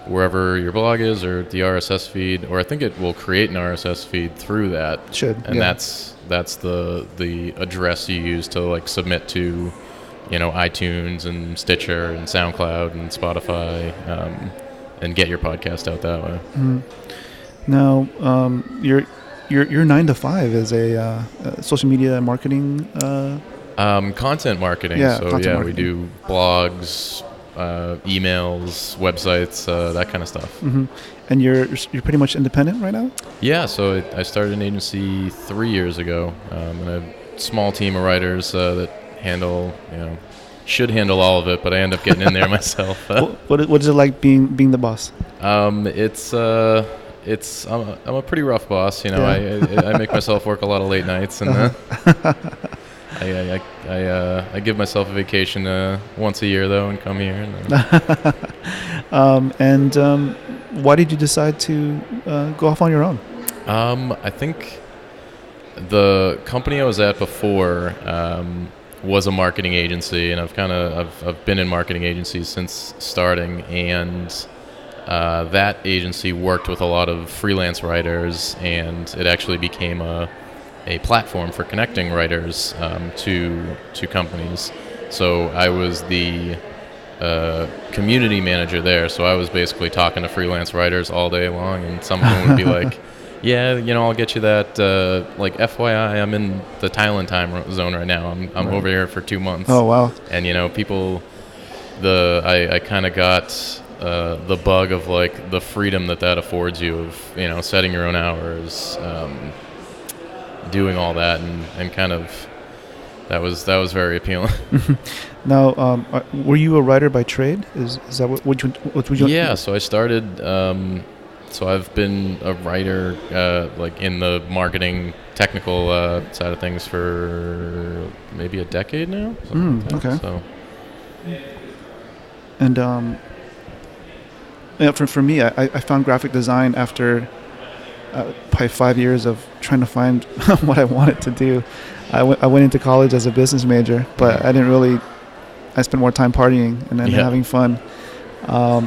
wherever your blog is, or the RSS feed, or I think it will create an RSS feed through that. And that's the address you use to like submit to, iTunes and Stitcher and SoundCloud and Spotify, and get your podcast out that way. Mm-hmm. Now, your 9 to 5 is a social media marketing. Content marketing. Yeah, so marketing. We do blogs, emails, websites, that kind of stuff. Mm-hmm. And you're pretty much independent right now? Yeah. So I started an agency 3 years ago, and a small team of writers that should handle all of it, but I end up getting in there myself. What is it like being the boss? I'm a pretty rough boss. I make myself work a lot of late nights, and I give myself a vacation once a year though, and come here. And why did you decide to go off on your own? I think the company I was at before was a marketing agency, and I've been in marketing agencies since starting, and that agency worked with a lot of freelance writers, and it actually became a platform for connecting writers to companies. So I was the community manager there, so I was basically talking to freelance writers all day long, and some of them would be like, yeah, I'll get you that, like, FYI, I'm in the Thailand time zone right now. I'm right. Over here for 2 months. Oh, wow. And, people, I kind of got the bug of, like, the freedom that affords you of, setting your own hours, doing all that, and kind of, that was very appealing. Now, were you a writer by trade? Is that what you? Yeah, so I started, so I've been a writer, like in the marketing technical side of things for maybe a decade now. Okay. So. And for me, I found graphic design after probably 5 years of trying to find what I wanted to do. I went into college as a business major, but I spent more time partying and then having fun.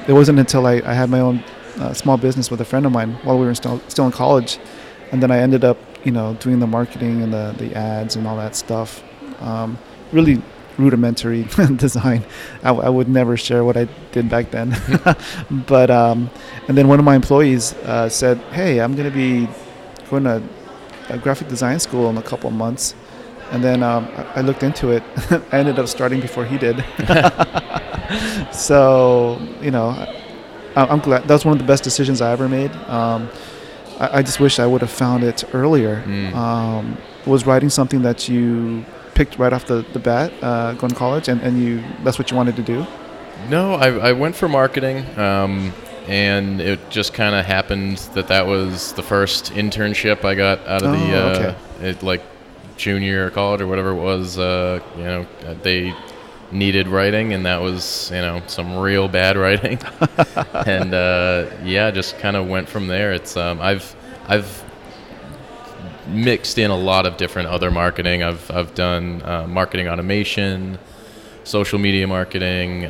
It wasn't until I had my own small business with a friend of mine while we were still in college, and then I ended up doing the marketing and the ads and all that stuff. Really rudimentary design. I would never share what I did back then. But and then one of my employees said, "Hey, I'm going to be going to a graphic design school in a couple of months." And then I looked into it. I ended up starting before he did. So, I'm glad. That was one of the best decisions I ever made. I just wish I would have found it earlier. Was writing something that you picked right off the bat going to college, and that's what you wanted to do? No, I went for marketing, and it just kind of happened that was the first internship I got out of like junior college or whatever it was. They needed writing, and that was, some real bad writing. And just kind of went from there. It's I've mixed in a lot of different other marketing. I've done marketing automation, social media marketing.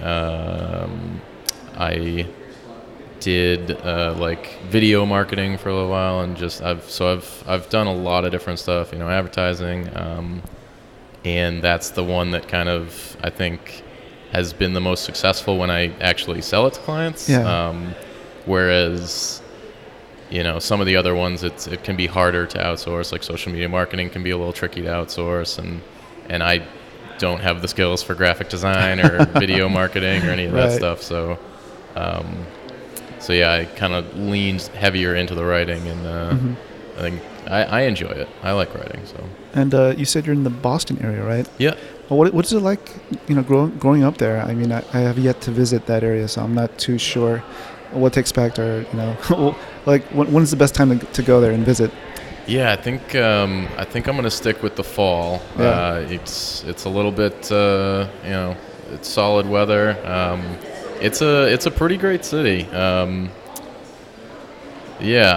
I did like video marketing for a little while, and I've done a lot of different stuff, advertising, and that's the one that kind of, I think, has been the most successful when I actually sell it to clients. Whereas some of the other ones, it can be harder to outsource. Like social media marketing can be a little tricky to outsource, and I don't have the skills for graphic design or video marketing or any of that stuff. So I kind of leaned heavier into the writing, and I think I enjoy it. I like writing. So. And you said you're in the Boston area, right? Yeah. Well, what is it like, growing up there? I mean, I have yet to visit that area, so I'm not too sure what to expect, or like when's the best time to go there and visit? Yeah, I think I'm gonna stick with the fall. Yeah. It's a little bit it's solid weather. It's a pretty great city. I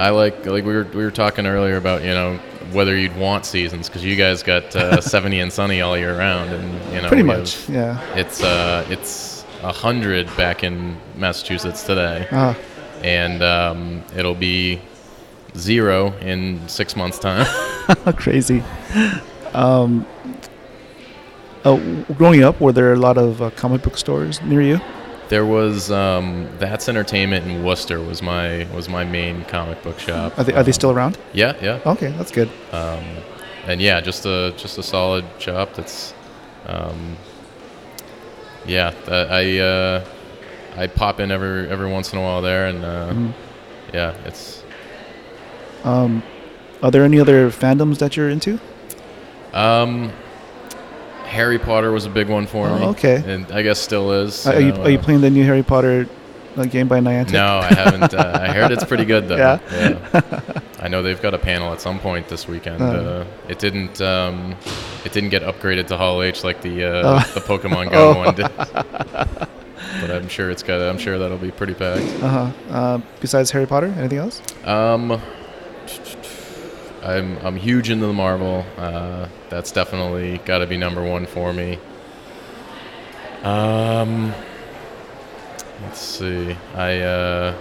like we were talking earlier about whether you'd want seasons, because you guys got 70 and sunny all year round, and pretty much. It's 100 back in Massachusetts today, and it'll be 0 in 6 months' time. Crazy. Growing up, were there a lot of comic book stores near you? There was That's Entertainment in Worcester was my main comic book shop. Are they still around? Yeah. Okay, that's good. And just a solid shop. That's I pop in every once in a while there, and it's. Are there any other fandoms that you're into? Harry Potter was a big one for me. Okay. And I guess still is. Are you playing the new Harry Potter game by Niantic? No, I haven't. I heard it's pretty good though. Yeah. I know they've got a panel at some point this weekend. It didn't get upgraded to Hall H like the Pokemon Go one did. But I'm sure that'll be pretty packed. Besides Harry Potter, anything else? I'm huge into the Marvel. That's definitely got to be number one for me. Let's see. I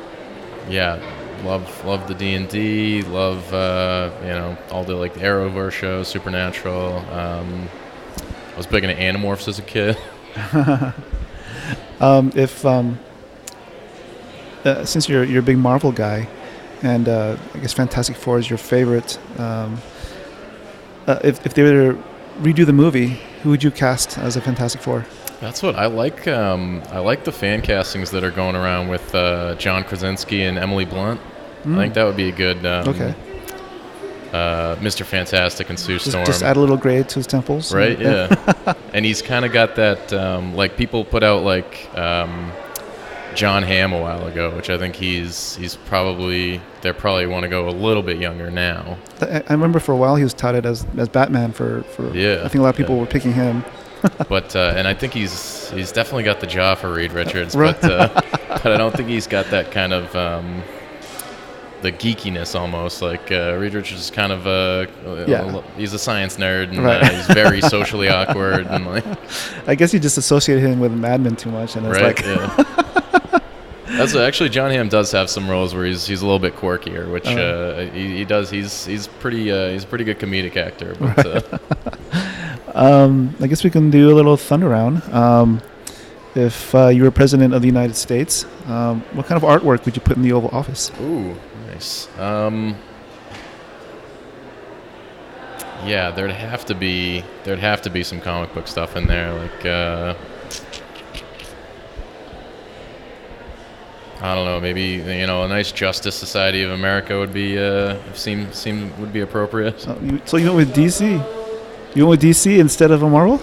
love the D&D. Love all the like the Arrowverse shows, Supernatural. I was big into Animorphs as a kid. Since you're a big Marvel guy, and I guess Fantastic Four is your favorite, if they were to redo the movie, who would you cast as a Fantastic Four? That's what I like. I like the fan castings that are going around with John Krasinski and Emily Blunt. I think that would be a good Mr. Fantastic and Sue Storm. Just add a little gray to his temples. Right, yeah. And he's kind of got that, like people put out like John Hamm a while ago, which I think they probably want to go a little bit younger now. I remember for a while he was touted as Batman for I think a lot of people were picking him. But and I think he's definitely got the jaw for Reed Richards, but I don't think he's got that kind of the geekiness almost. Like Reed Richards is kind of he's a science nerd, and he's very socially awkward, and like I guess you just associated him with Mad Men too much, and it's That's actually John Hamm does have some roles where he's a little bit quirkier, which he does. He's a pretty good comedic actor. But, I guess we can do a little thunder round. If you were president of the United States, what kind of artwork would you put in the Oval Office? Ooh, nice. There'd have to be some comic book stuff in there, like. I don't know. Maybe a nice Justice Society of America would be would be appropriate. So you went with DC. You went with DC instead of a Marvel?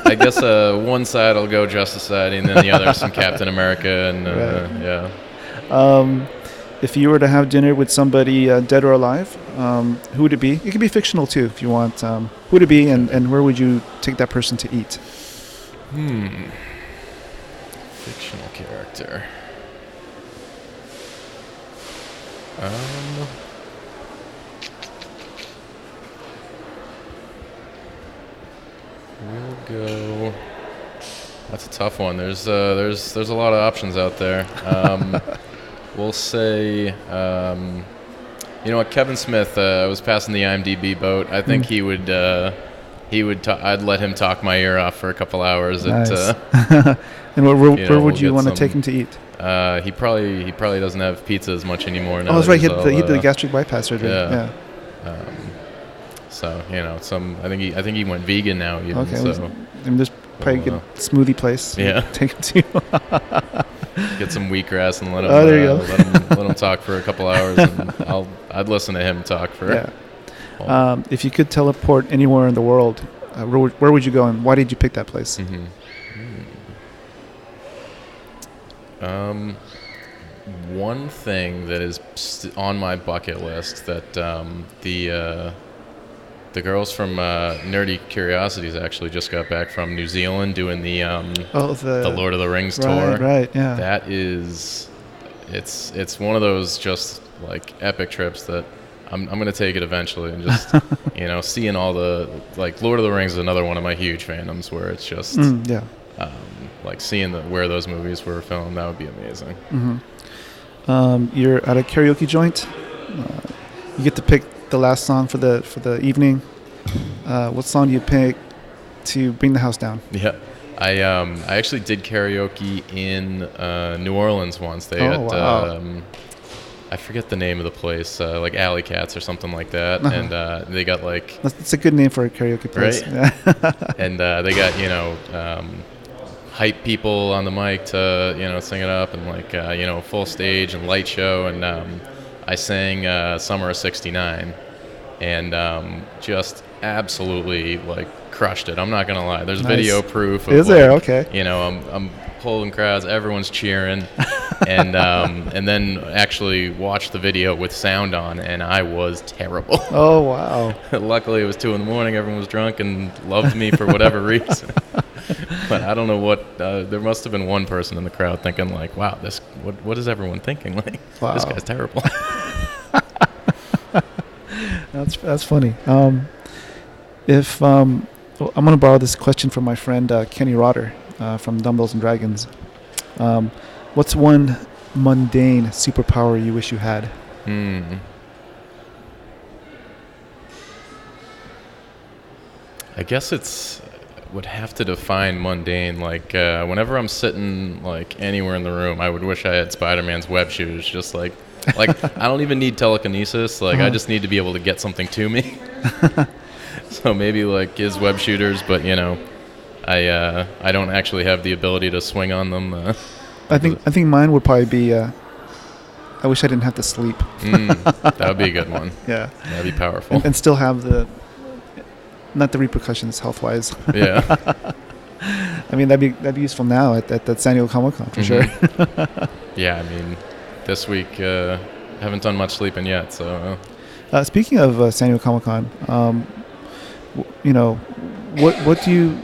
I guess one side will go Justice Society, and then the other some Captain America, and If you were to have dinner with somebody dead or alive, who would it be? It could be fictional too, if you want. Who would it be, and where would you take that person to eat? Fictional character. We'll go. That's a tough one. There's a lot of options out there. We'll say, you know what, Kevin Smith. I was passing the IMDb boat. I think he would. I'd let him talk my ear off for a couple hours. Nice. And where would you want to take him to eat? He probably doesn't have pizza as much anymore now. Oh, that's right. He did the gastric bypass surgery. Yeah. So I think he went vegan now. Even, okay. So. There's probably a good smoothie place. Yeah. Take him to. Get some wheatgrass and let him. There you go. let him talk for a couple hours, and I'd listen to him talk for. Yeah. If you could teleport anywhere in the world, where would you go, and why did you pick that place? One thing that is on my bucket list that the girls from Nerdy Curiosities actually just got back from New Zealand doing the Lord of the Rings tour. Right, yeah. That is, it's one of those just like epic trips that I'm going to take it eventually and just, seeing all the, like Lord of the Rings is another one of my huge fandoms where it's just, like seeing where those movies were filmed, that would be amazing. You're at a karaoke joint. You get to pick the last song for the evening. What song do you pick to bring the house down? Yeah, I actually did karaoke in New Orleans once. Wow. I forget the name of the place, like Alley Cats or something like that, and they got like. That's a good name for a karaoke place, right? Yeah. And they got hype people on the mic to sing it up, and like full stage and light show, and I sang Summer of '69, and just absolutely like crushed it. I'm not gonna lie. There's video proof. Of, Is there? Okay. I'm pulling crowds. Everyone's cheering, and then actually watched the video with sound on, and I was terrible. Oh wow. Luckily, it was 2 a.m. Everyone was drunk and loved me for whatever reason. But I don't know what. There must have been one person in the crowd thinking like, "Wow, this. What is everyone thinking? Like, this guy's terrible." That's funny. If I'm going to borrow this question from my friend Kenny Rotter from Dumbbells and Dragons. What's one mundane superpower you wish you had? I guess would have to define mundane. Like whenever I'm sitting like anywhere in the room, I would wish I had Spider-Man's web shooters. Just like I don't even need telekinesis. Like I just need to be able to get something to me. So maybe like his web shooters, but I don't actually have the ability to swing on them. I think mine would probably be. I wish I didn't have to sleep. That would be a good one. Yeah, that'd be powerful. And still have not the repercussions health-wise. Yeah. I mean that'd be useful now at San Diego Comic-Con for sure. Yeah, I mean this week haven't done much sleeping yet. So. Speaking of San Diego Comic-Con, what do you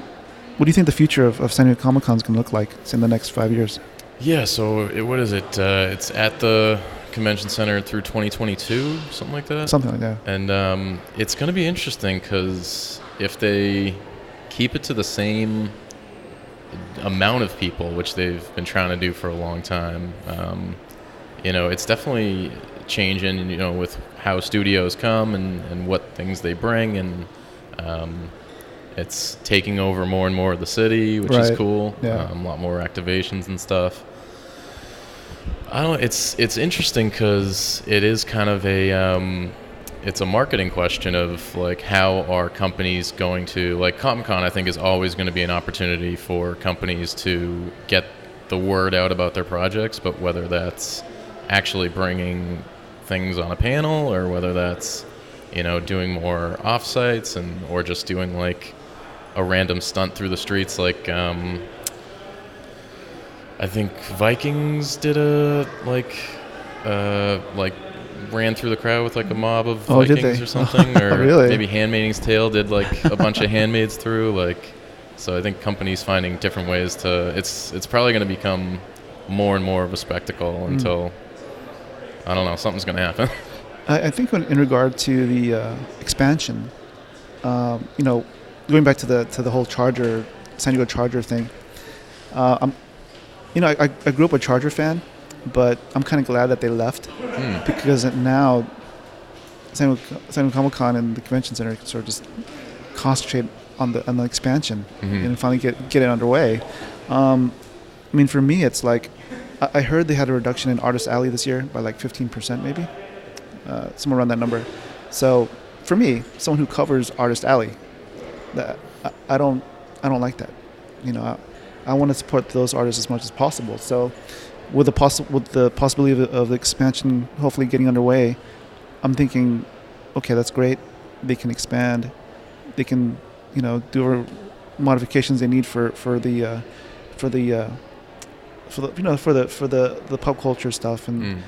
think the future of San Diego Comic-Con is going to look like in the next 5 years? Yeah, so what is it? It's at the convention center through 2022, something like that. Something like that. And it's going to be interesting because if they keep it to the same amount of people, which they've been trying to do for a long time, it's definitely changing, with how studios come and what things they bring, and it's taking over more and more of the city, which is cool. Yeah. A lot more activations and stuff. It's interesting because it is kind of it's a marketing question of like how are companies going to, like Comic-Con I think is always going to be an opportunity for companies to get the word out about their projects, but whether that's actually bringing things on a panel or whether that's doing more offsites or just doing like a random stunt through the streets, like I think Vikings did ran through the crowd with like a mob of Vikings or something, or really? Maybe Handmaid's Tale did like a bunch of handmaids through, like So I think companies finding different ways to. It's probably going to become more and more of a spectacle until I don't know, something's going to happen. I think in regard to the expansion, going back to the whole Charger, San Diego Charger thing, I grew up a Charger fan, but I'm kind of glad that they left because now San Diego Comic-Con and the convention center can sort of just concentrate on the expansion and finally get it underway. For me, it's like I heard they had a reduction in Artist Alley this year by like 15% maybe, somewhere around that number. So for me, someone who covers Artist Alley, I don't like that. I want to support those artists as much as possible. So with the possibility of the expansion hopefully getting underway, I'm thinking, okay, that's great. They can expand. They can, do modifications they need for the pop culture stuff and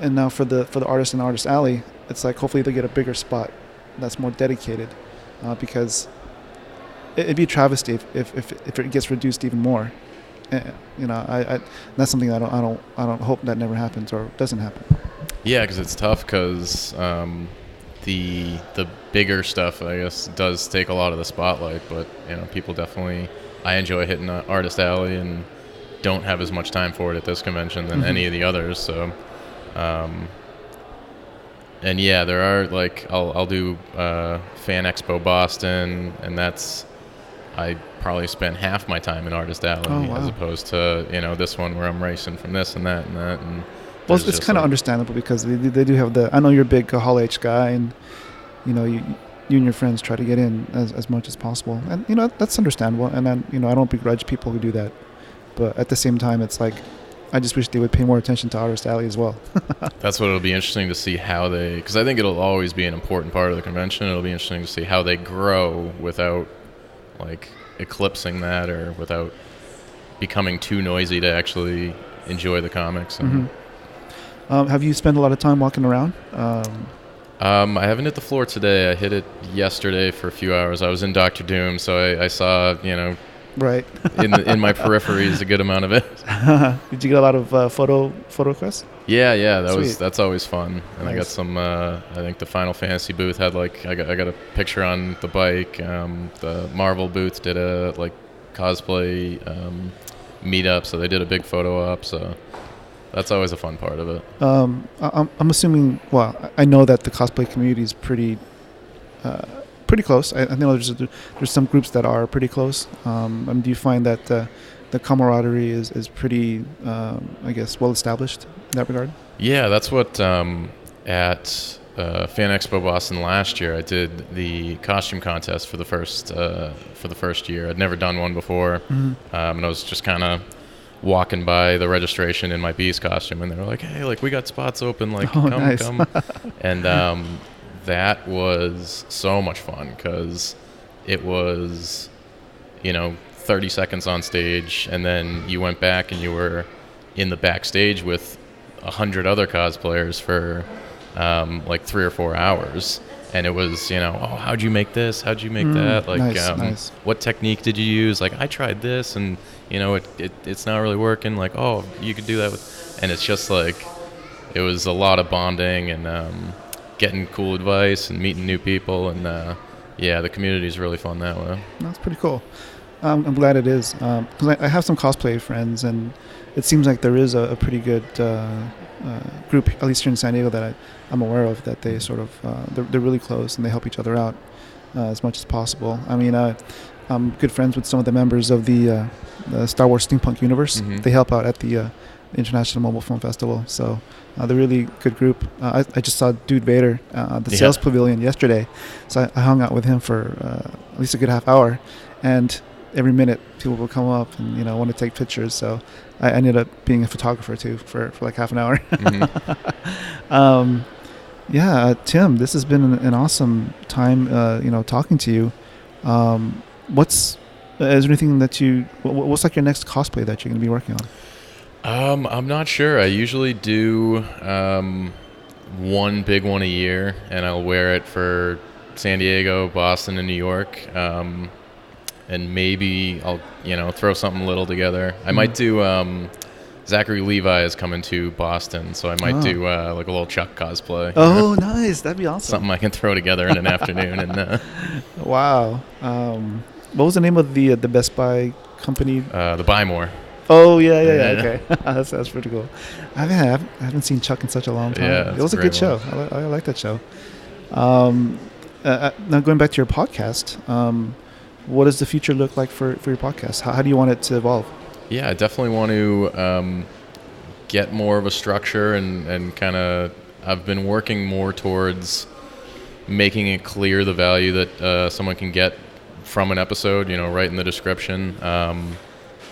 now for the artists in Artist Alley, it's like hopefully they get a bigger spot that's more dedicated, because it'd be a travesty if it gets reduced even more. That's something I don't hope that never happens or doesn't happen. Yeah, because it's tough because the bigger stuff, I guess, does take a lot of the spotlight. But people definitely, I enjoy hitting Artist Alley and don't have as much time for it at this convention than any of the others. So, and yeah, there are I'll do Fan Expo Boston, and I probably spend half my time in Artist Alley as opposed to this one where I'm racing from this and that and that. And well, it's kind of understandable because they do have I know you're a big Hall H guy, and you and your friends try to get in as much as possible, and that's understandable. And then I don't begrudge people who do that, but at the same time, it's like I just wish they would pay more attention to Artist Alley as well. That's what it'll be interesting to see how because I think it'll always be an important part of the convention. It'll be interesting to see how they grow without eclipsing that or without becoming too noisy to actually enjoy the comics. Have you spent a lot of time walking around? I haven't hit the floor today. I hit it yesterday for a few hours. I was in Dr. Doom, so I saw, right in my peripheries a good amount of it. Did you get a lot of photo requests? Yeah, that's always fun. And nice. I got some. I think the Final Fantasy booth had I got a picture on the bike. The Marvel booth did a cosplay meetup, so they did a big photo op. So that's always a fun part of it. I'm assuming. Well, I know that the cosplay community is pretty close. I know there's some groups that are pretty close. Do you find that the camaraderie is pretty, I guess, well established in that regard? Yeah, that's what at Fan Expo Boston last year I did the costume contest for the first year. I'd never done one before, and I was just kind of walking by the registration in my Beast costume, and they were like, "Hey, we got spots open, come." And that was so much fun because it was, 30 seconds on stage, and then you went back and you were in the backstage with 100 other cosplayers for 3 or 4 hours. And it was, how'd you make this? How'd you make that? Nice. What technique did you use? I tried this, and it's not really working. You could do that and it's just it was a lot of bonding and getting cool advice and meeting new people, and the community is really fun that way. That's pretty cool. I'm glad it is, because I have some cosplay friends, and it seems like there is a pretty good group, at least here in San Diego, that I'm aware of, that they sort of they're really close and they help each other out as much as possible. I'm good friends with some of the members of the Star Wars Steampunk universe. They help out at the International Mobile Film Festival, so they're a really good group. I just saw Dude Vader at the Sales Pavilion yesterday, so I hung out with him for at least a good half hour, and every minute people will come up and want to take pictures, so I ended up being a photographer too for half an hour. Tim, this has been an awesome time talking to you. Is there anything that what's your next cosplay that you're going to be working on? I'm not sure. I usually do one big one a year, and I'll wear it for San Diego, Boston, and New York. and maybe I'll throw something little together. I might do. Zachary Levi is coming to Boston, so I might do like a little Chuck cosplay. Oh, nice! That'd be awesome. Something I can throw together in an afternoon. And wow, what was the name of the Best Buy company? The Buy More. Oh yeah. Okay, that's pretty cool. I haven't seen Chuck in such a long time. Yeah, it was a good show. I like that show. Now going back to your podcast, what does the future look like for your podcast? How do you want it to evolve? Yeah, I definitely want to get more of a structure and kind of. I've been working more towards making it clear the value that someone can get from an episode. Right in the description.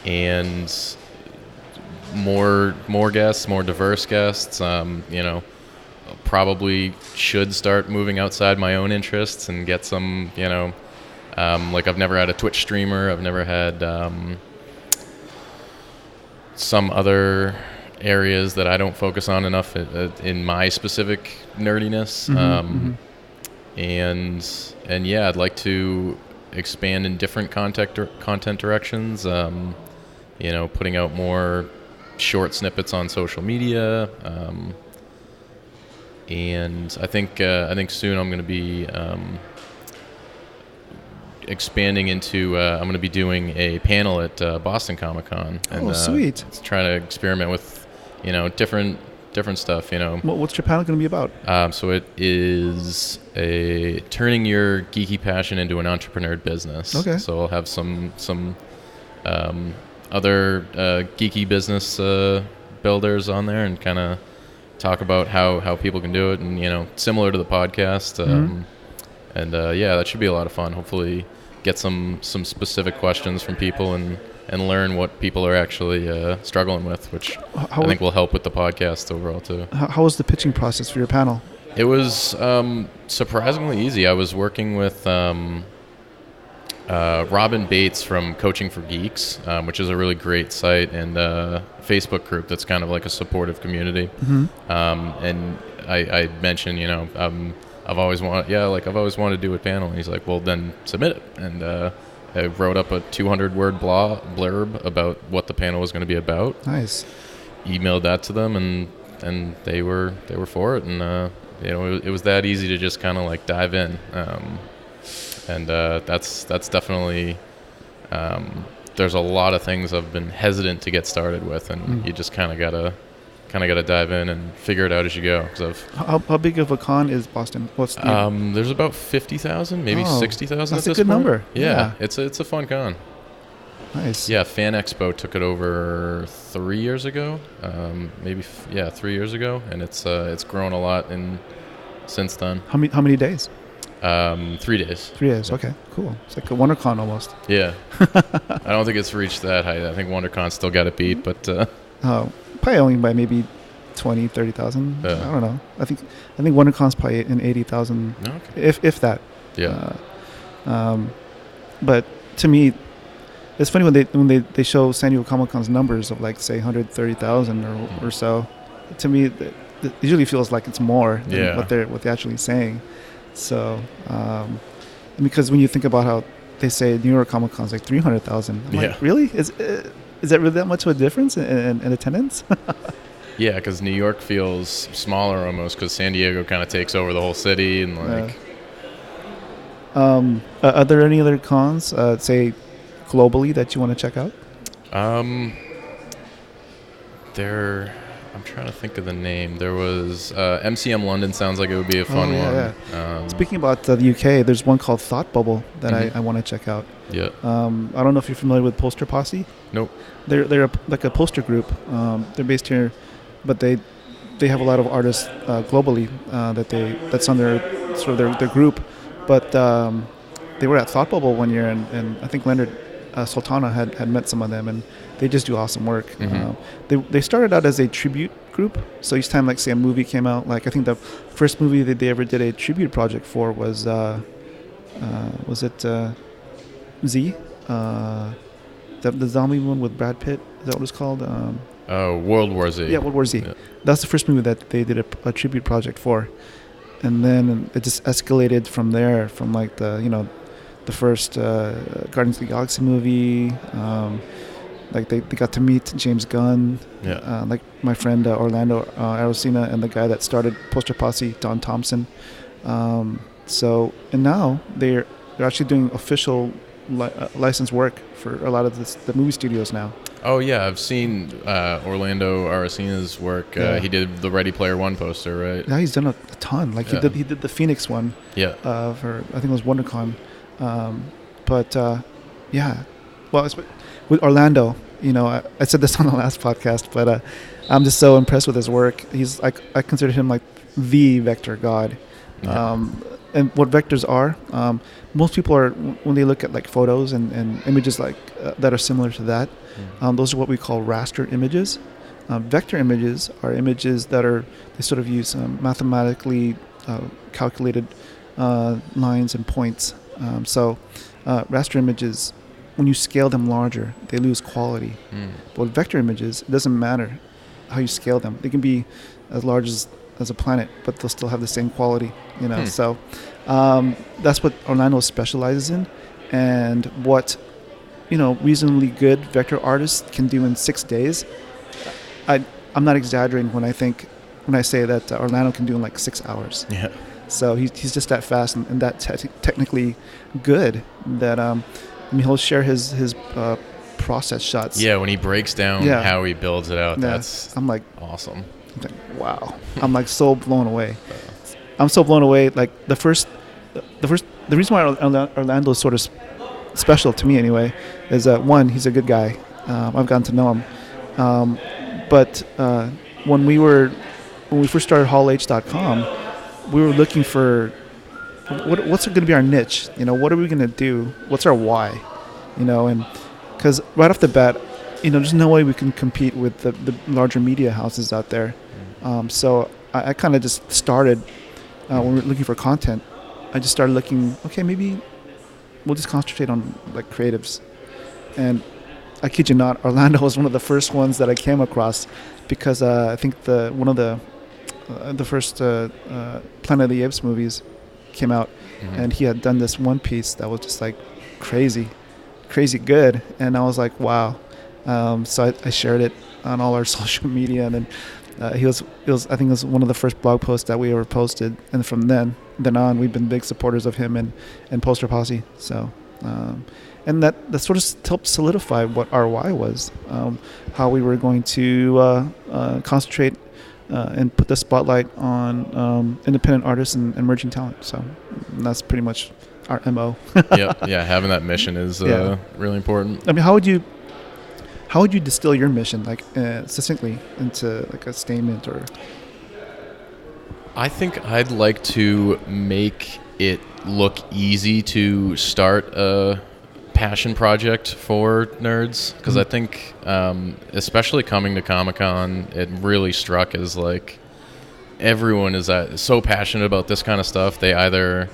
And more guests, more diverse guests. Probably should start moving outside my own interests and get some. Like I've never had a Twitch streamer. I've never had some other areas that I don't focus on enough in my specific nerdiness. And yeah, I'd like to expand in different content directions. Putting out more short snippets on social media, and I think soon I'm going to be expanding into. I'm going to be doing a panel at Boston Comic Con. Oh, sweet! Trying to experiment with different stuff. What's your panel going to be about? So it is turning your geeky passion into an entrepreneur business. Okay. So I'll have some other geeky business builders on there and kind of talk about how people can do it, and similar to the podcast. And yeah, that should be a lot of fun. Hopefully get some specific questions from people and learn what people are actually struggling with, which I think will help with the podcast overall too. How was the pitching process for your panel? It was surprisingly easy. I was working with Robin Bates from Coaching for Geeks, which is a really great site and Facebook group that's kind of like a supportive community. And I mentioned, I've always wanted to do a panel. And he's like, well, then submit it. And I wrote up a 200-word blurb about what the panel was going to be about. Nice. Emailed that to them, and they were for it. And it was that easy to just kind of like dive in. And that's definitely there's a lot of things I've been hesitant to get started with, and you just kind of gotta dive in and figure it out as you go. How big of a con is Boston? There's about 50,000, maybe 60,000 at this point. That's a good number. Yeah, it's a fun con. Nice. Yeah, Fan Expo took it over 3 years ago, 3 years ago, and it's grown a lot since then. How many days? 3 days. 3 days. Okay, cool. It's like a WonderCon almost. Yeah. I don't think it's reached that height. I think WonderCon still got it beat, but probably only by maybe 20,000, 30,000. I don't know. I think WonderCon's probably in 80,000, if that. Yeah. But to me, it's funny when they show San Diego Comic-Con's numbers of like say 130,000 or so. To me, it usually feels like it's more than what they're actually saying. So, because when you think about how they say New York Comic Con is like 300,000, like, really? Is that really that much of a difference in attendance? Yeah, because New York feels smaller almost because San Diego kind of takes over the whole city and like. Are there any other cons, say, globally that you want to check out? I'm trying to think of the name. There was MCM London. Sounds like it would be a fun one. Yeah. Speaking about the UK, there's one called Thought Bubble that I want to check out. Yeah. I don't know if you're familiar with Poster Posse. Nope. They're like a poster group. They're based here, but they have a lot of artists globally that's on their sort of their group. But they were at Thought Bubble one year, and I think Leonard Sultana had met some of them, and they just do awesome work. They started out as a tribute group, so each time, like, say, a movie came out, like I think the first movie that they ever did a tribute project for was it Z? The zombie one with Brad Pitt? Is that what it's called? World War Z. Yeah, World War Z. Yeah. That's the first movie that they did a tribute project for, and then it just escalated from there, from like the the first Guardians of the Galaxy movie. Like they got to meet James Gunn, like my friend Orlando Arocena, and the guy that started Poster Posse, Don Thompson. So and now they're actually doing official licensed work for a lot of the movie studios now. Oh yeah, I've seen Orlando Aracena's work. He did the Ready Player One poster, right? Yeah, he's done a ton. Like he did the Phoenix one. Yeah. For I think it was WonderCon. Well, with Orlando, I said this on the last podcast, but I'm just so impressed with his work. I consider him like the vector god. Yeah. And what vectors are, most people are, when they look at like photos and images like that are similar to that, those are what we call raster images. Vector images are images that they sort of use mathematically calculated lines and points. So raster images, when you scale them larger, they lose quality. But with vector images, it doesn't matter how you scale them. They can be as large as a planet, but they'll still have the same quality, So that's what Orlando specializes in, and what reasonably good vector artists can do in 6 days. I'm not exaggerating when I say that Orlando can do in like 6 hours. Yeah. So he's just that fast and that technically good that he'll share his process shots. Yeah, when he breaks down how he builds it out, that's I'm like awesome. I'm like, wow. I'm like so blown away. I'm so blown away. Like the reason why Orlando is sort of special to me anyway is that one, he's a good guy. I've gotten to know him. But when we first started HallH.com, we were looking for what's going to be our niche. What are we going to do? What's our why? And because right off the bat, there's no way we can compete with the larger media houses out there. So I kind of just started when we were looking for content. I just started looking. Okay, maybe we'll just concentrate on like creatives. And I kid you not, Orlando was one of the first ones that I came across because I think one of the first Planet of the Apes movies came out, and he had done this one piece that was just like crazy good, and I was like, wow. So I shared it on all our social media, and then I think it was one of the first blog posts that we ever posted, and from then on we've been big supporters of him and Poster Posse. So and that sort of helped solidify what our why was, how we were going to concentrate and put the spotlight on independent artists and emerging talent. So that's pretty much our MO. Yeah, having that mission is really important. I mean, how would you distill your mission, like succinctly, into like a statement? Or I think I'd like to make it look easy to start a passion project for nerds, because I think especially coming to Comic-Con, it really struck as like everyone is so passionate about this kind of stuff. They either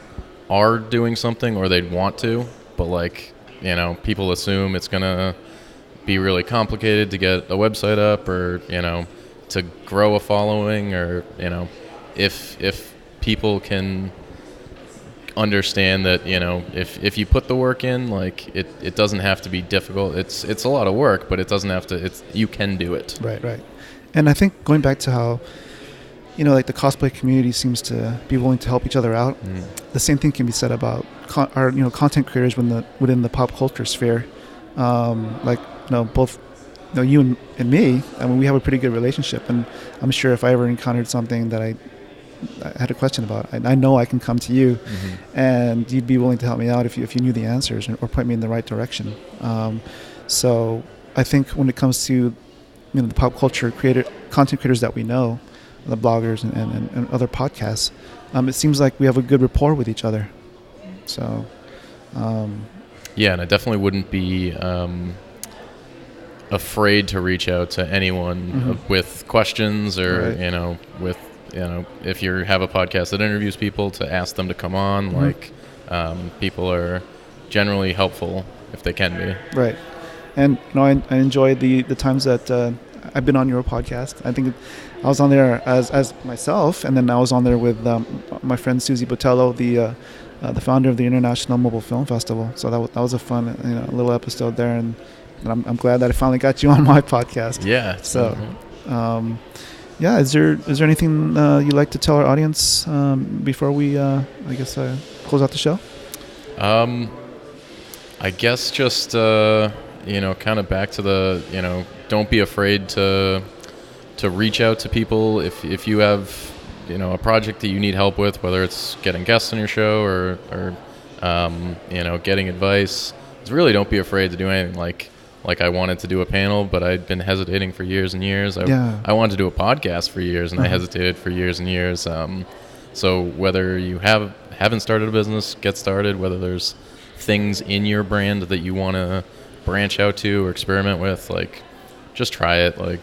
are doing something or they'd want to, but like people assume it's gonna be really complicated to get a website up, or to grow a following, or if people can understand that if you put the work in, like it doesn't have to be difficult. It's a lot of work, but it doesn't have to. You can do it. Right. And I think going back to how like the cosplay community seems to be willing to help each other out. The same thing can be said about our content creators within the pop culture sphere. Like both you and me. I mean, we have a pretty good relationship, and I'm sure if I ever encountered something that I had a question about, I know I can come to you, and you'd be willing to help me out if you knew the answers or point me in the right direction. So I think when it comes to the pop culture content creators that we know, the bloggers and other podcasts, it seems like we have a good rapport with each other. So and I definitely wouldn't be afraid to reach out to anyone with questions, or with if you have a podcast that interviews people, to ask them to come on. Like people are generally helpful if they can be. Right. And I enjoy the times that I've been on your podcast. I think I was on there as myself, and then I was on there with my friend Susie Botello, the the founder of the International Mobile Film Festival. So that was a fun, little episode there, and I'm glad that I finally got you on my podcast. Yeah. So, is there anything you'd like to tell our audience before we, close out the show? I guess just kind of back to the don't be afraid to reach out to people if you have a project that you need help with, whether it's getting guests on your show or getting advice. Really, don't be afraid to do anything. Like I wanted to do a panel, but I'd been hesitating for years and years. I wanted to do a podcast for years, and I hesitated for years and years. So whether you haven't started a business, get started. Whether there's things in your brand that you want to branch out to or experiment with, just try it. If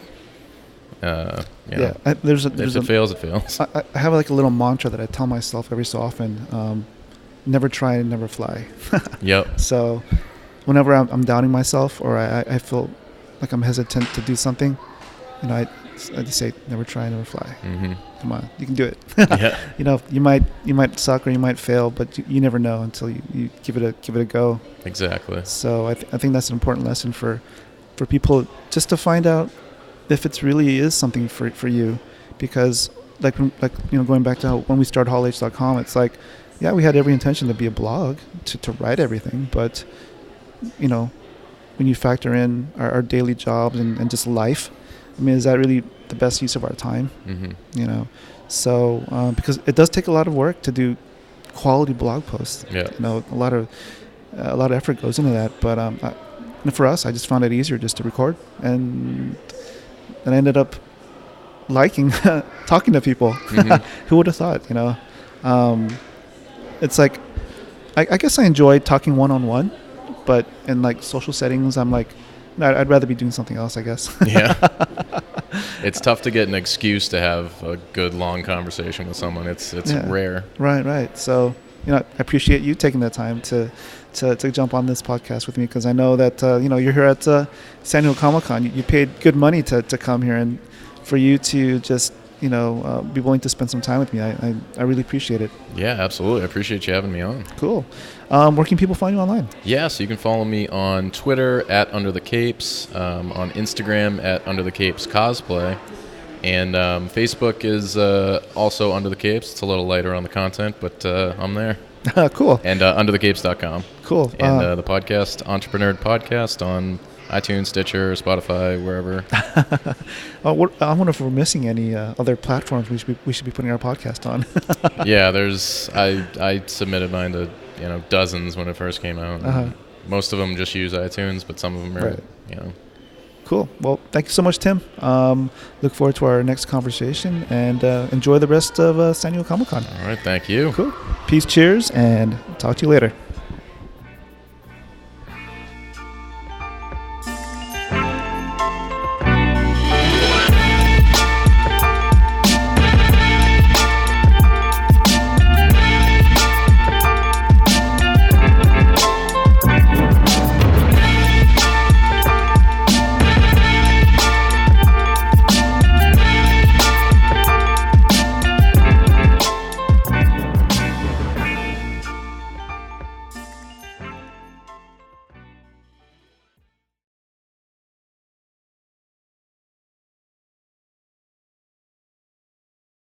it fails, it fails. I have a little mantra that I tell myself every so often: never try and never fly. Yep. So whenever I'm doubting myself or I feel like I'm hesitant to do something, I just say, never try, never fly. Mm-hmm. Come on, you can do it. Yeah. You might suck or you might fail, but you never know until you give it a go. Exactly. So I think that's an important lesson for people, just to find out if it really is something for you, because going back to when we started HallH.com, it's we had every intention to be a blog, to write everything, but when you factor in our daily jobs and just life, is that really the best use of our time? Mm-hmm. So because it does take a lot of work to do quality blog posts. Yeah. A lot of effort goes into that, but for us, I just found it easier just to record, and I ended up liking talking to people. Mm-hmm. Who would have thought? It's I guess I enjoy talking one-on-one, but in social settings, I'm I'd rather be doing something else, I guess. Yeah. It's tough to get an excuse to have a good long conversation with someone. It's rare. Right. So, I appreciate you taking the time to jump on this podcast with me, because I know that you're here at San Diego Comic-Con. You paid good money to come here, and for you to just be willing to spend some time with me, I really appreciate it. Yeah, absolutely. I appreciate you having me on. Cool. Where can people find you online? Yeah, so you can follow me on Twitter at Under the Capes, on Instagram at Under the Capes Cosplay, and Facebook is also Under the Capes. It's a little lighter on the content, but I'm there. Cool. And underthecapes.com. Cool. And the podcast, Entreprenerd Podcast, on iTunes, Stitcher, Spotify, wherever. I wonder if we're missing any other platforms we should be putting our podcast on. Yeah, I submitted mine to dozens when it first came out. Uh-huh. Most of them just use iTunes, but some of them are right. Cool. Well, thank you so much, Tim. Look forward to our next conversation, and enjoy the rest of San Diego Comic-Con. All right, thank you. Cool. Peace, cheers, and talk to you later.